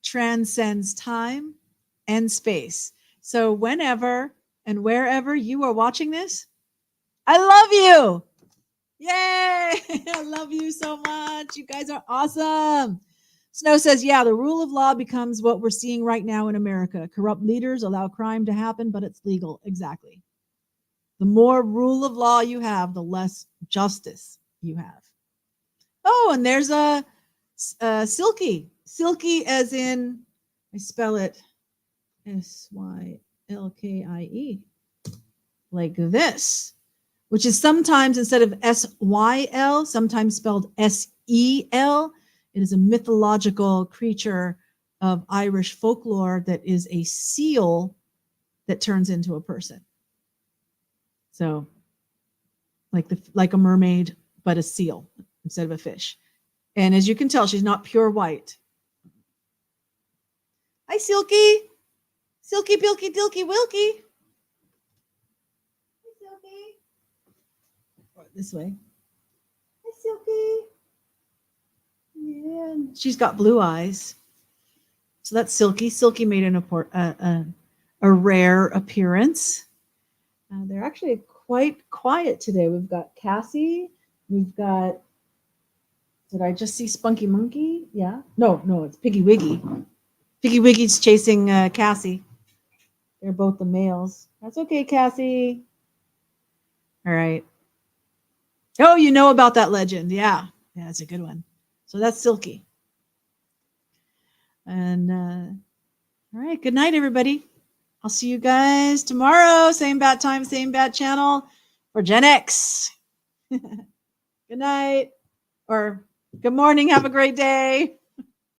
Speaker 1: transcends time and space. So whenever and wherever you are watching this, I love you. Yay! I love you so much. You guys are awesome. Snow says, yeah, the rule of law becomes what we're seeing right now in America. Corrupt leaders allow crime to happen, but it's legal. Exactly. The more rule of law you have, the less justice you have. Oh, and there's a Silky. Silky as in, I spell it Sylkie, like this, which is sometimes instead of SYL, sometimes spelled SEL. It is a mythological creature of Irish folklore that is a seal that turns into a person. So like a mermaid, but a seal instead of a fish. And as you can tell, she's not pure white. Hi, Silky. Silky, Bilky, Dilky, Wilky. Hi, Silky. This way. Hi, Silky. Yeah, she's got blue eyes. So that's Silky. Silky made a rare appearance. They're actually quite quiet today. We've got Cassie. We've got, did I just see Spunky Monkey? Yeah. No, it's Piggy Wiggy. Piggy Wiggy's chasing Cassie. They're both the males. That's okay, Cassie. All right. Oh, you know about that legend. Yeah. Yeah, that's a good one. So that's Silky. And all right. Good night, everybody. I'll see you guys tomorrow. Same bat time, same bat channel for Gen X. Good night or good morning. Have a great day.